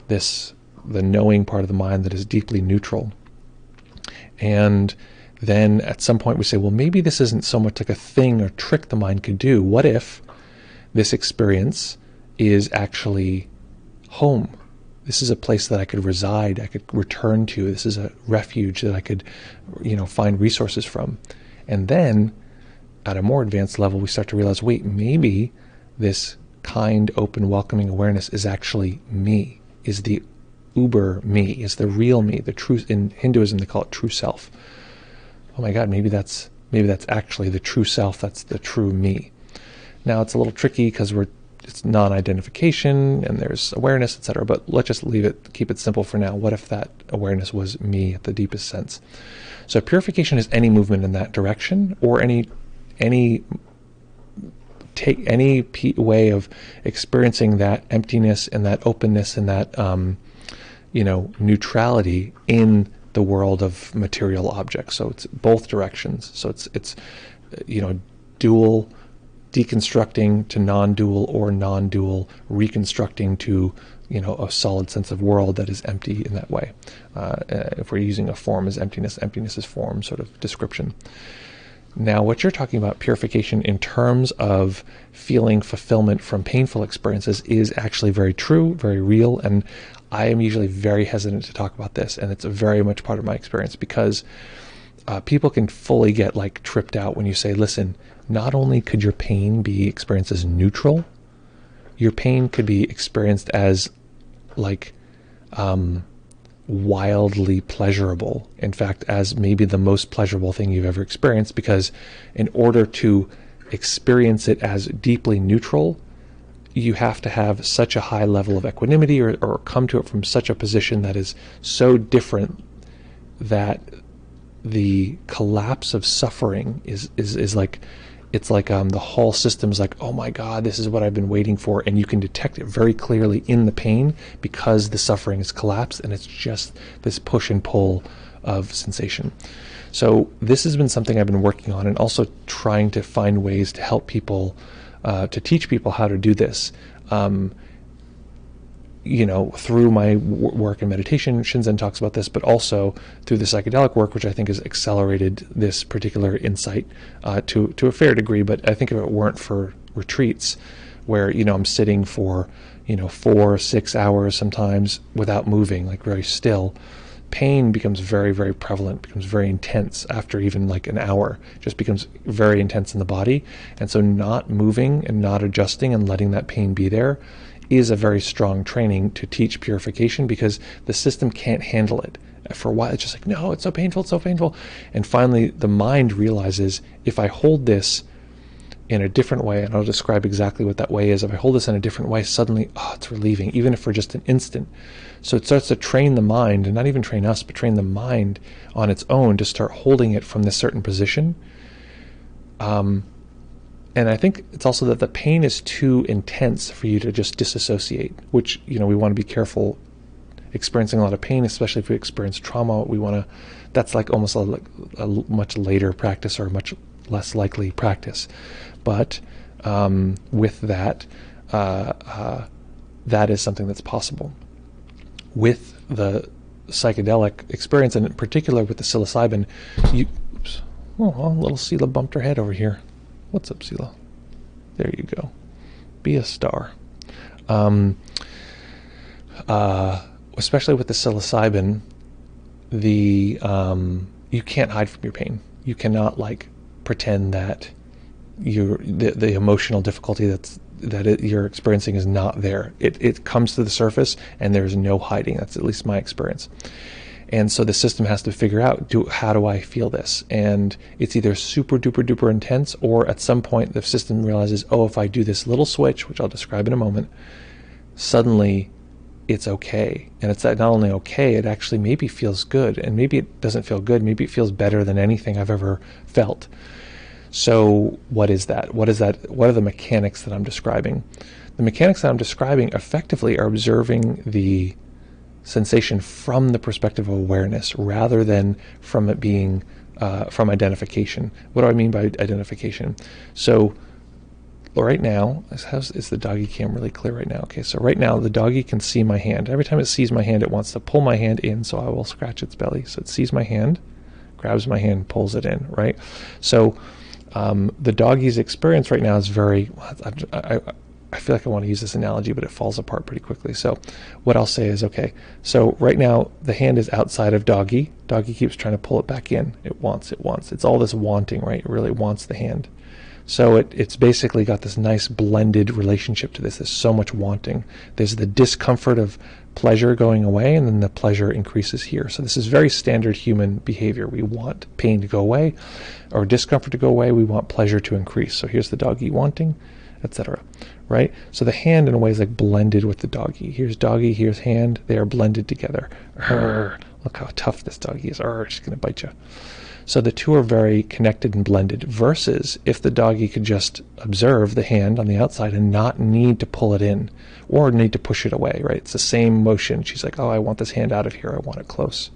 [SPEAKER 1] the knowing part of the mind that is deeply neutral. And then at some point we say, well, maybe this isn't so much like a thing or trick the mind could do. What if this experience is actually home? This is a place that I could reside, I could return to. This is a refuge that I could, find resources from. And then at a more advanced level, we start to realize, wait, maybe this kind, open, welcoming awareness is actually me, is the uber me, is the real me, the truth. In Hinduism, they call it true self. Oh my God, maybe that's actually the true self. That's the true me. Now it's a little tricky because it's non-identification and there's awareness, etc. But let's just keep it simple for now. What if that awareness was me at the deepest sense? So purification is any movement in that direction, or any way of experiencing that emptiness and that openness and that neutrality in the world of material objects. So it's both directions. So it's dual, deconstructing to non-dual, or non-dual, reconstructing to a solid sense of world that is empty in that way. If we're using a form as emptiness is form sort of description. Now, what you're talking about, purification in terms of feeling fulfillment from painful experiences, is actually very true, very real, and I am usually very hesitant to talk about this, and it's very much part of my experience, because people can fully get tripped out when you say, listen, not only could your pain be experienced as neutral, your pain could be experienced as wildly pleasurable. In fact, as maybe the most pleasurable thing you've ever experienced, because in order to experience it as deeply neutral, you have to have such a high level of equanimity, or come to it from such a position that is so different that the collapse of suffering is like, it's like the whole system's like, oh my God, this is what I've been waiting for, and you can detect it very clearly in the pain because the suffering is collapsed, and it's just this push and pull of sensation. So this has been something I've been working on, and also trying to find ways to help people, to teach people how to do this. Through my work in meditation, Shinzen talks about this, but also through the psychedelic work, which I think has accelerated this particular insight to a fair degree. But I think if it weren't for retreats, where I'm sitting for 4 6 hours sometimes without moving, very still, pain becomes very, very prevalent, becomes very intense after even an hour. It just becomes very intense in the body, and so not moving and not adjusting and letting that pain be there is a very strong training to teach purification, because the system can't handle it. For a while it's just no, it's so painful, it's so painful. And finally the mind realizes, if I hold this in a different way, and I'll describe exactly what that way is, if I hold this in a different way, suddenly, it's relieving, even if for just an instant. So it starts to train the mind, and not even train us, but train the mind on its own to start holding it from this certain position. And I think it's also that the pain is too intense for you to just disassociate, which, we want to be careful experiencing a lot of pain, especially if we experience trauma, we want to, that's like almost a much later practice or a much less likely practice. But with that, that is something that's possible. With the psychedelic experience, and in particular with the psilocybin, oops, oh, little Sela bumped her head over here. What's up, Sela? There you go. Be a star. Especially with the psilocybin, you can't hide from your pain. You cannot like pretend that the emotional difficulty you're experiencing is not there. It comes to the surface, and there's no hiding. That's at least my experience. And so the system has to figure out, how do I feel this? And it's either super duper duper intense, or at some point the system realizes, oh, if I do this little switch, which I'll describe in a moment, suddenly it's okay. And it's not only okay, it actually maybe feels good. And maybe it doesn't feel good. Maybe it feels better than anything I've ever felt. So what is that? What are the mechanics that I'm describing? The mechanics that I'm describing effectively are observing the sensation from the perspective of awareness rather than from it being from identification. What do I mean by identification? So right now, is the doggy cam really clear right now? Okay, so right now the doggy can see my hand. Every time it sees my hand, it wants to pull my hand in, so I will scratch its belly. So it sees my hand, grabs my hand, pulls it in, right? So the doggy's experience right now is very, I feel like I want to use this analogy, but it falls apart pretty quickly. So what I'll say is, okay, so right now the hand is outside of doggy. Doggy keeps trying to pull it back in. It wants. It's all this wanting, right? It really wants the hand. So it's basically got this nice blended relationship to this. There's so much wanting. There's the discomfort of pleasure going away, and then the pleasure increases here. So this is very standard human behavior. We want pain to go away or discomfort to go away. We want pleasure to increase. So here's the doggy wanting, etc. Right? So the hand in a way is like blended with the doggy. Here's doggy, here's hand. They are blended together. Look how tough this doggy is. She's going to bite you. So the two are very connected and blended, versus if the doggy could just observe the hand on the outside and not need to pull it in or need to push it away, right? It's the same motion. She's like, oh, I want this hand out of here. I want it close.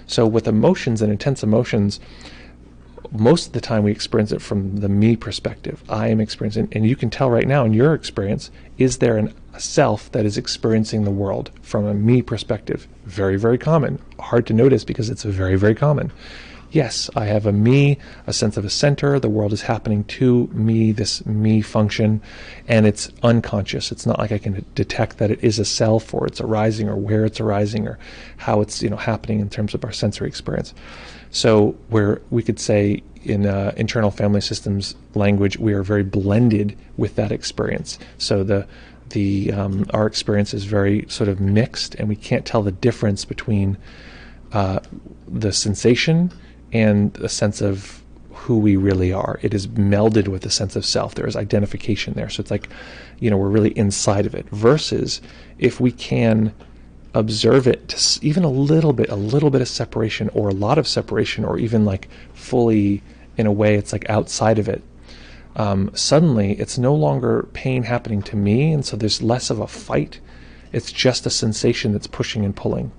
[SPEAKER 1] So with emotions and intense emotions, most of the time we experience it from the me perspective. I am experiencing, and you can tell right now in your experience, is there a self that is experiencing the world from a me perspective? Very, very common. Hard to notice because it's very, very common. Yes, I have a me, a sense of a center. The world is happening to me, this me function, and it's unconscious. It's not like I can detect that it is a self, or it's arising, or where it's arising, or how it's happening in terms of our sensory experience. So where we could say in internal family systems language, we are very blended with that experience. So our experience is very sort of mixed, and we can't tell the difference between the sensation and a sense of who we really are. It is melded with a sense of self. There is identification there. So it's like, we're really inside of it. Versus if we can observe it to even a little bit of separation, or a lot of separation, or even like fully, in a way, it's like outside of it. Suddenly, it's no longer pain happening to me, and so there's less of a fight. It's just a sensation that's pushing and pulling.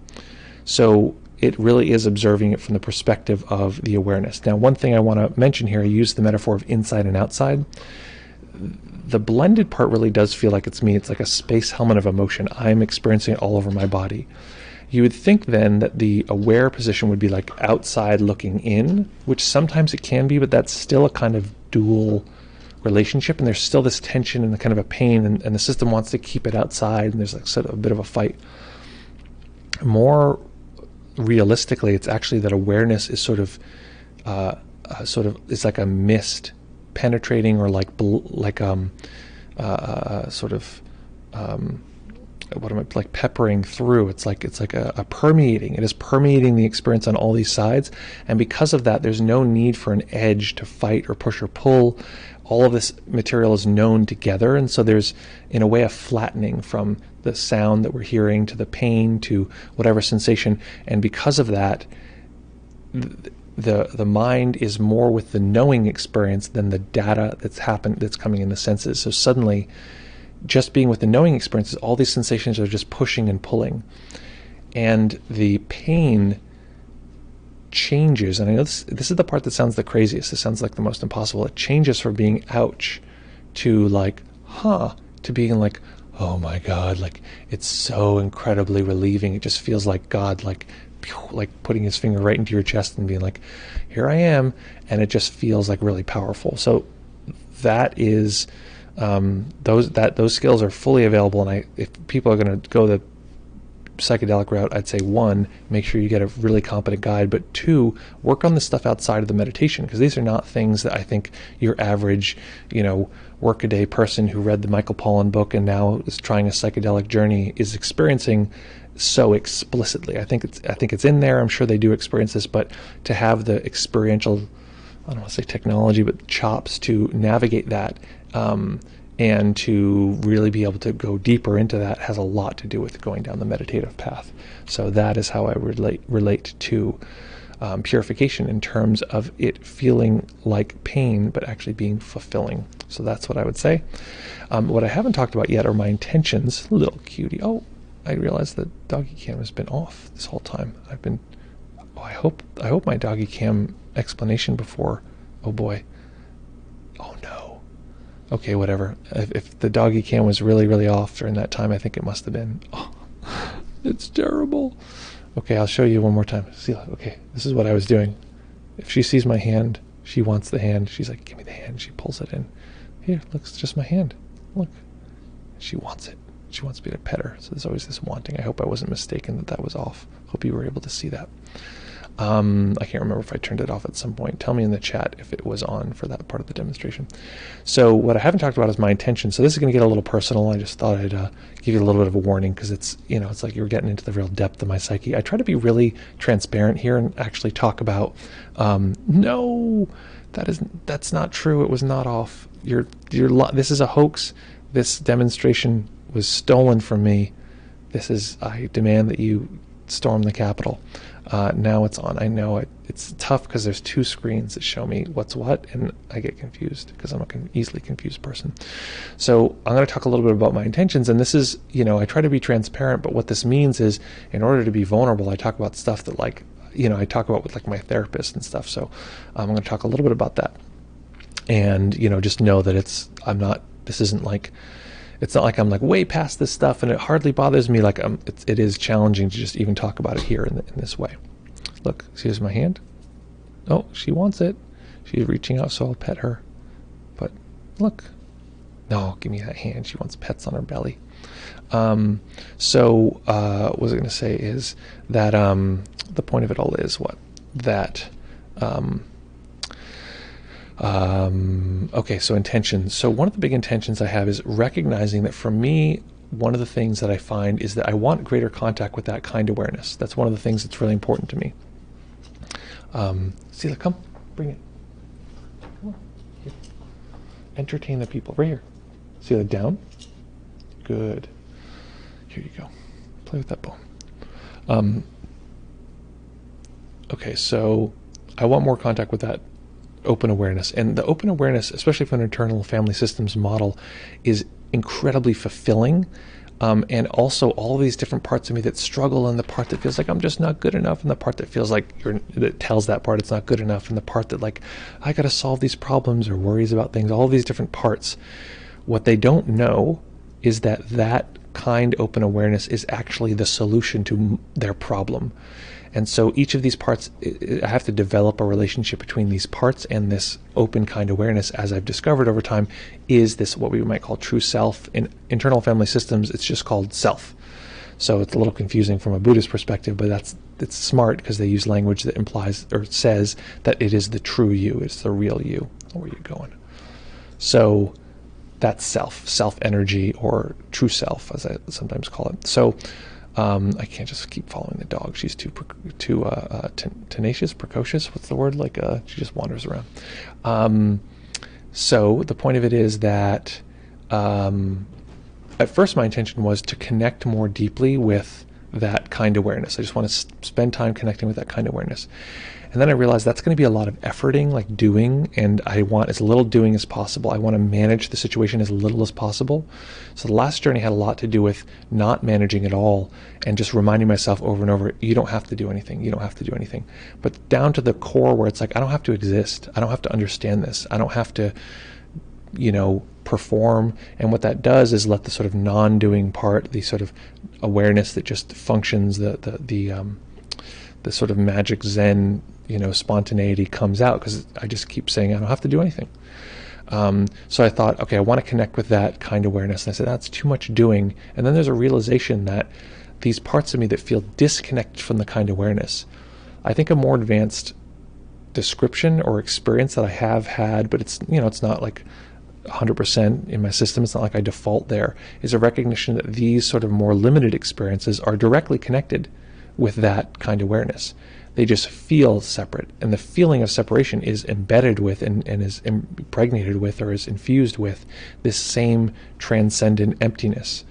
[SPEAKER 1] So it really is observing it from the perspective of the awareness. Now, one thing I want to mention here, I use the metaphor of inside and outside. The blended part really does feel like it's me. It's like a space helmet of emotion. I'm experiencing it all over my body. You would think then that the aware position would be like outside looking in, which sometimes it can be, but that's still a kind of dual relationship, and there's still this tension and the kind of a pain, and the system wants to keep it outside, and there's like sort of a bit of a fight. More realistically, it's actually that awareness is sort of it's like a mist penetrating, or like peppering through. It's like a permeating. It is permeating the experience on all these sides, and because of that, there's no need for an edge to fight or push or pull. All of this material is known together, and so there's, in a way, a flattening from the sound that we're hearing to the pain to whatever sensation, and because of that, the mind is more with the knowing experience than the data that's coming in the senses. So suddenly, just being with the knowing experiences, all these sensations are just pushing and pulling. and the pain changes. And I know this is the part that sounds the craziest. This sounds like the most impossible. It changes from being ouch to like, to being like, oh my God, like it's so incredibly relieving. It just feels like God, like putting his finger right into your chest and being like, here I am. And it just feels like really powerful. So that is, those skills are fully available. And if people are going to go the psychedelic route, I'd say 1, make sure you get a really competent guide, but 2, work on the stuff outside of the meditation, because these are not things that I think your average, workaday person who read the Michael Pollan book and now is trying a psychedelic journey is experiencing so explicitly. I think it's in there. I'm sure they do experience this, but to have the experiential, I don't want to say technology, but chops to navigate that, and to really be able to go deeper into that has a lot to do with going down the meditative path. So that is how I relate to purification in terms of it feeling like pain, but actually being fulfilling. So that's what I would say. What I haven't talked about yet are my intentions. Little cutie. Oh, I realized the doggy cam has been off this whole time. I hope my doggy cam explanation before. Oh boy. Oh no. Okay, whatever. If the doggy cam was really, really off during that time, I think it must have been. Oh, it's terrible. Okay, I'll show you one more time. See, okay, this is what I was doing. If she sees my hand, she wants the hand. She's like, give me the hand. She pulls it in. Here, look, it's just my hand. Look. She wants it. She wants me to pet her. So there's always this wanting. I hope I wasn't mistaken that was off. Hope you were able to see that. I can't remember if I turned it off at some point. Tell me in the chat if it was on for that part of the demonstration. So what I haven't talked about is my intention. So this is going to get a little personal. I just thought I'd give you a little bit of a warning, because it's like you're getting into the real depth of my psyche. I try to be really transparent here and actually talk about no, that's not true. It was not off. This is a hoax. This demonstration was stolen from me. I demand that you storm the Capitol. Now it's on. I know it's tough because there's 2 screens that show me what's what, and I get confused because I'm an easily confused person. So I'm going to talk a little bit about my intentions, and this is, I try to be transparent, but what this means is, in order to be vulnerable, I talk about stuff that I talk about with my therapist and stuff. So I'm going to talk a little bit about that, and just know that it's not like I'm way past this stuff and it hardly bothers me. It is challenging to just even talk about it here in this way. Look, here's my hand. Oh, she wants it. She's reaching out, so I'll pet her. But look, no, give me that hand. She wants pets on her belly. What I was going to say is that the point of it all is what? That okay, so intentions. So one of the big intentions I have is recognizing that for me, one of the things that I find is that I want greater contact with that kind awareness. That's one of the things that's really important to me. Sela, come, bring it. Come on. Here. Entertain the people. Right here. Sela, down. Good. Here you go. Play with that bone. Okay, so I want more contact with that open awareness. And the open awareness, especially for an internal family systems model, is incredibly fulfilling. And also all these different parts of me that struggle, and the part that feels like I'm just not good enough, and the part that feels like that tells that part it's not good enough, and the part that I got to solve these problems or worries about things, all these different parts. What they don't know is that kind open awareness is actually the solution to their problem. And so each of these parts, I have to develop a relationship between these parts and this open kind awareness, as I've discovered over time, is this what we might call true self. In internal family systems, it's just called self. So it's a little confusing from a Buddhist perspective, but it's smart because they use language that implies or says that it is the true you, it's the real you. Where are you going? So that's self energy, or true self, as I sometimes call it. So I can't just keep following the dog. She's too tenacious, precocious. What's the word? She just wanders around. So the point of it is that at first my intention was to connect more deeply with that kind awareness. I just want to spend time connecting with that kind awareness. And then I realized that's going to be a lot of efforting, like doing, and I want as little doing as possible. I want to manage the situation as little as possible. So the last journey had a lot to do with not managing at all and just reminding myself over and over, you don't have to do anything, you don't have to do anything. But down to the core where it's like, I don't have to exist, I don't have to understand this, I don't have to, perform. And what that does is let the sort of non-doing part, the sort of awareness that just functions, the sort of magic Zen, spontaneity comes out, because I just keep saying I don't have to do anything. So I thought, okay, I want to connect with that kind awareness. And I said, that's too much doing. And then there's a realization that these parts of me that feel disconnected from the kind awareness, I think a more advanced description or experience that I have had, but it's, it's not like 100% in my system, it's not like I default there, is a recognition that these sort of more limited experiences are directly connected with that kind of awareness. They just feel separate, and the feeling of separation is embedded with and is impregnated with, or is infused with, this same transcendent emptiness.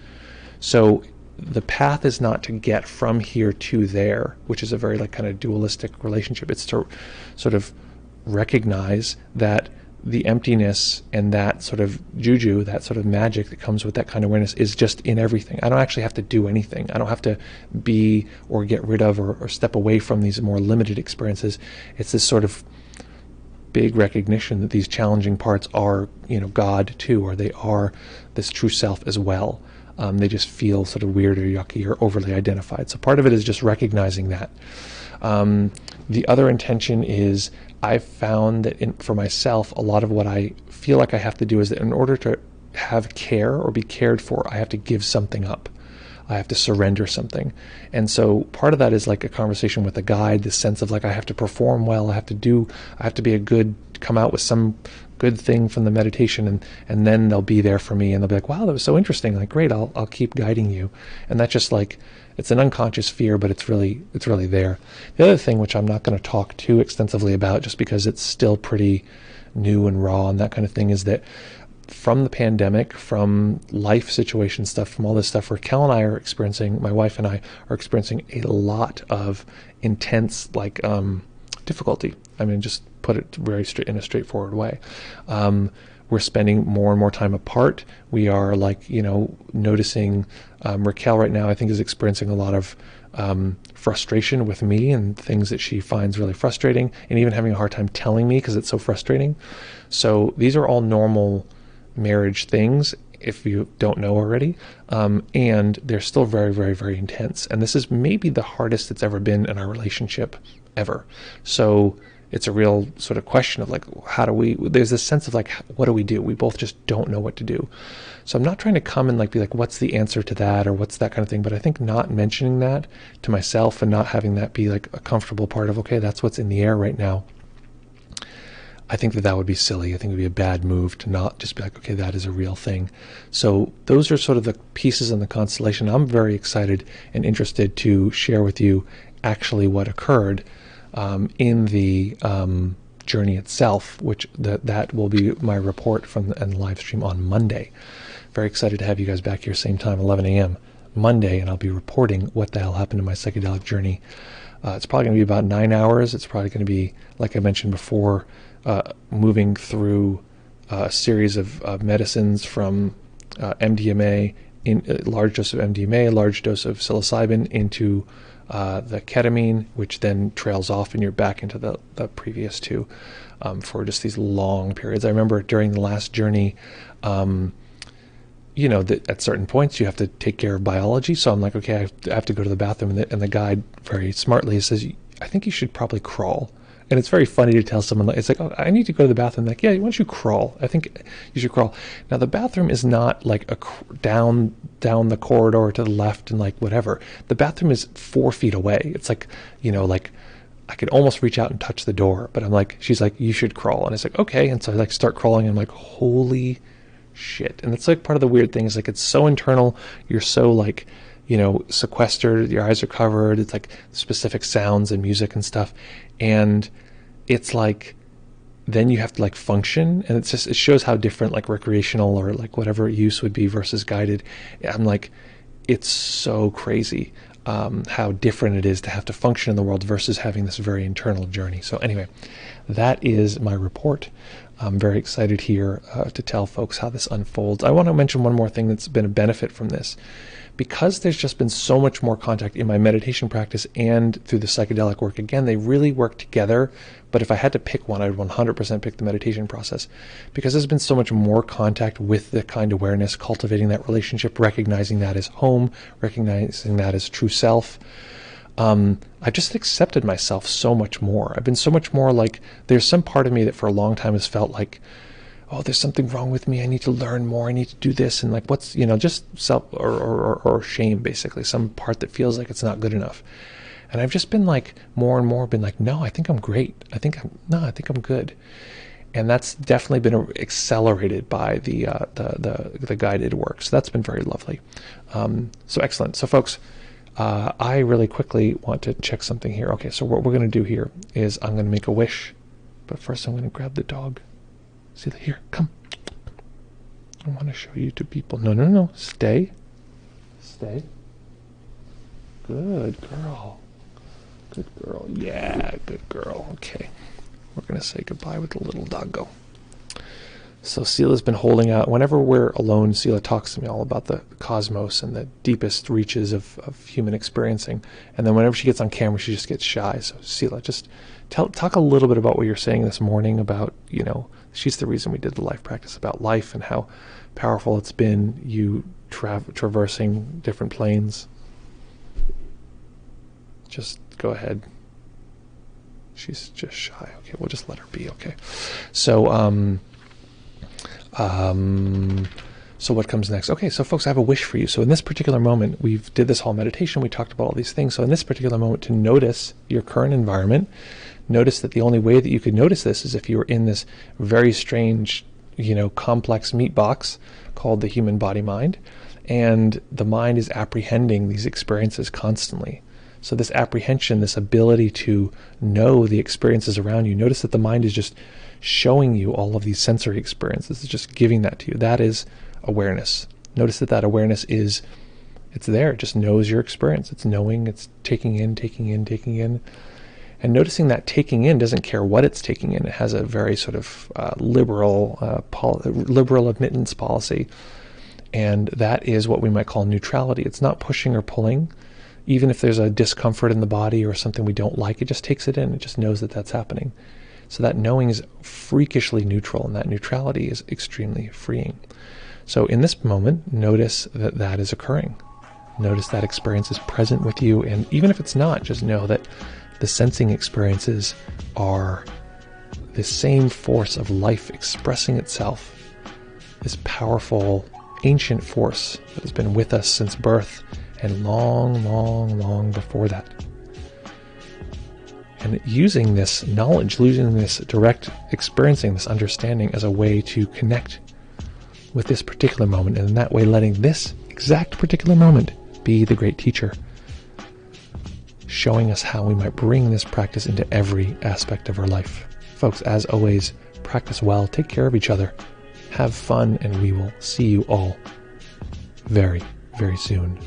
[SPEAKER 1] So the path is not to get from here to there, which is a very like kind of dualistic relationship. It's to sort of recognize that the emptiness and that sort of juju, that sort of magic that comes with that kind of awareness, is just in everything. I don't actually have to do anything. I don't have to be or get rid of or step away from these more limited experiences. It's this sort of big recognition that these challenging parts are, God too, or they are this true self as well. They just feel sort of weird or yucky or overly identified. So part of it is just recognizing that. The other intention is, I've found that for myself, a lot of what I feel like I have to do is that in order to have care or be cared for, I have to give something up. I have to surrender something. And so part of that is like a conversation with a guide, this sense of like, I have to perform well, I have to be come out with some good thing from the meditation, and then they'll be there for me, and they'll be like, wow, that was so interesting. Like, great, I'll keep guiding you. And that's just like, it's an unconscious fear, but it's really there. The other thing, which I'm not going to talk too extensively about, just because it's still pretty new and raw and that kind of thing, is that from the pandemic, from life situation stuff, from all this stuff, where Kel and I are experiencing, my wife and I are experiencing a lot of intense, like, difficulty. I mean, just put it very in a straightforward way. We're spending more and more time apart. We are like, noticing, Raquel right now, I think, is experiencing a lot of frustration with me and things that she finds really frustrating, and even having a hard time telling me because it's so frustrating. So these are all normal marriage things, if you don't know already, and they're still very, very, very intense. And this is maybe the hardest it's ever been in our relationship ever. So it's a real sort of question of like, there's this sense of like, what do we do? We both just don't know what to do. So I'm not trying to come and like be like, what's the answer to that, or what's that kind of thing. But I think not mentioning that to myself and not having that be like a comfortable part of, okay, that's what's in the air right now, I think that would be silly. I think it would be a bad move to not just be like, okay, that is a real thing. So those are sort of the pieces in the constellation. I'm very excited and interested to share with you actually what occurred in the journey itself, which that will be my report from the live stream on Monday. Very excited to have you guys back here, same time, 11 a.m. Monday, and I'll be reporting what the hell happened in my psychedelic journey. It's probably going to be about 9 hours. It's probably going to be, like I mentioned before, moving through a series of medicines from MDMA, in a large dose of MDMA, a large dose of psilocybin, into the ketamine, which then trails off and you're back into the previous two for just these long periods. I remember during the last journey, that at certain points you have to take care of biology. So I'm like, okay, I have to go to the bathroom, and the guide very smartly says, I think you should probably crawl. And it's very funny to tell someone, it's like, oh, I need to go to the bathroom. Like, yeah, why don't you crawl? I think you should crawl. Now, the bathroom is not like down the corridor to the left and like whatever. The bathroom is 4 feet away. It's like, like I could almost reach out and touch the door. But I'm like, she's like, you should crawl. And it's like, okay. And so I like start crawling, and I'm like, holy shit. And it's like part of the weird thing is like, it's so internal. You're so like, sequestered, your eyes are covered. It's like specific sounds and music and stuff. And it's like, then you have to like function, and it shows how different like recreational or like whatever use would be versus guided. I'm like, it's so crazy. how different it is to have to function in the world versus having this very internal journey. So anyway, that is my report. I'm very excited here to tell folks how this unfolds. I want to mention one more thing that's been a benefit from this. Because there's just been so much more contact in my meditation practice and through the psychedelic work, again, they really work together. But if I had to pick one, I'd 100% pick the meditation process, because there's been so much more contact with the kind awareness, cultivating that relationship, recognizing that as home, recognizing that as true self. I've just accepted myself so much more. I've been so much more like, there's some part of me that for a long time has felt like, oh, there's something wrong with me. I need to learn more. I need to do this. And like, what's, just self or shame, basically, some part that feels like it's not good enough. And I've just been like, more and more been like, no, I think I'm great. I think I'm good. And that's definitely been accelerated by the guided work. So that's been very lovely. So excellent. So folks, I really quickly want to check something here. Okay, so what we're going to do here is I'm going to make a wish. But first I'm going to grab the dog. See that? Here, come. I want to show you to people. No. Stay. Good girl. Yeah, good girl. Okay. We're going to say goodbye with the little doggo. So Sela's been holding out. Whenever we're alone, Sela talks to me all about the cosmos and the deepest reaches of human experiencing. And then whenever she gets on camera, she just gets shy. So Sela, just talk a little bit about what you're saying this morning about, she's the reason we did the life practice, about life and how powerful it's been, you traversing different planes. Just go ahead. She's just shy. Okay, we'll just let her be. Okay. So what comes next? Okay, so folks, I have a wish for you. So in this particular moment, we did this whole meditation. We talked about all these things. So in this particular moment, to notice your current environment, notice that the only way that you could notice this is if you were in this very strange, complex meat box called the human body mind, and the mind is apprehending these experiences constantly. So this apprehension, this ability to know the experiences around you, notice that the mind is just showing you all of these sensory experiences. It's just giving that to you. That is awareness. Notice that awareness it's there. It just knows your experience. It's knowing, it's taking in. And noticing that taking in doesn't care what it's taking in. It has a very sort of liberal admittance policy. And that is what we might call neutrality. It's not pushing or pulling. Even if there's a discomfort in the body or something we don't like, it just takes it in. It just knows that that's happening. So that knowing is freakishly neutral, and that neutrality is extremely freeing. So in this moment, notice that is occurring. Notice that experience is present with you. And even if it's not, just know that the sensing experiences are the same force of life expressing itself, this powerful, ancient force that has been with us since birth and long before that. And using this knowledge, using this direct experiencing, this understanding as a way to connect with this particular moment, and in that way letting this exact particular moment be the great teacher, showing us how we might bring this practice into every aspect of our life. Folks, as always, practice well, take care of each other, have fun, and we will see you all very, very soon.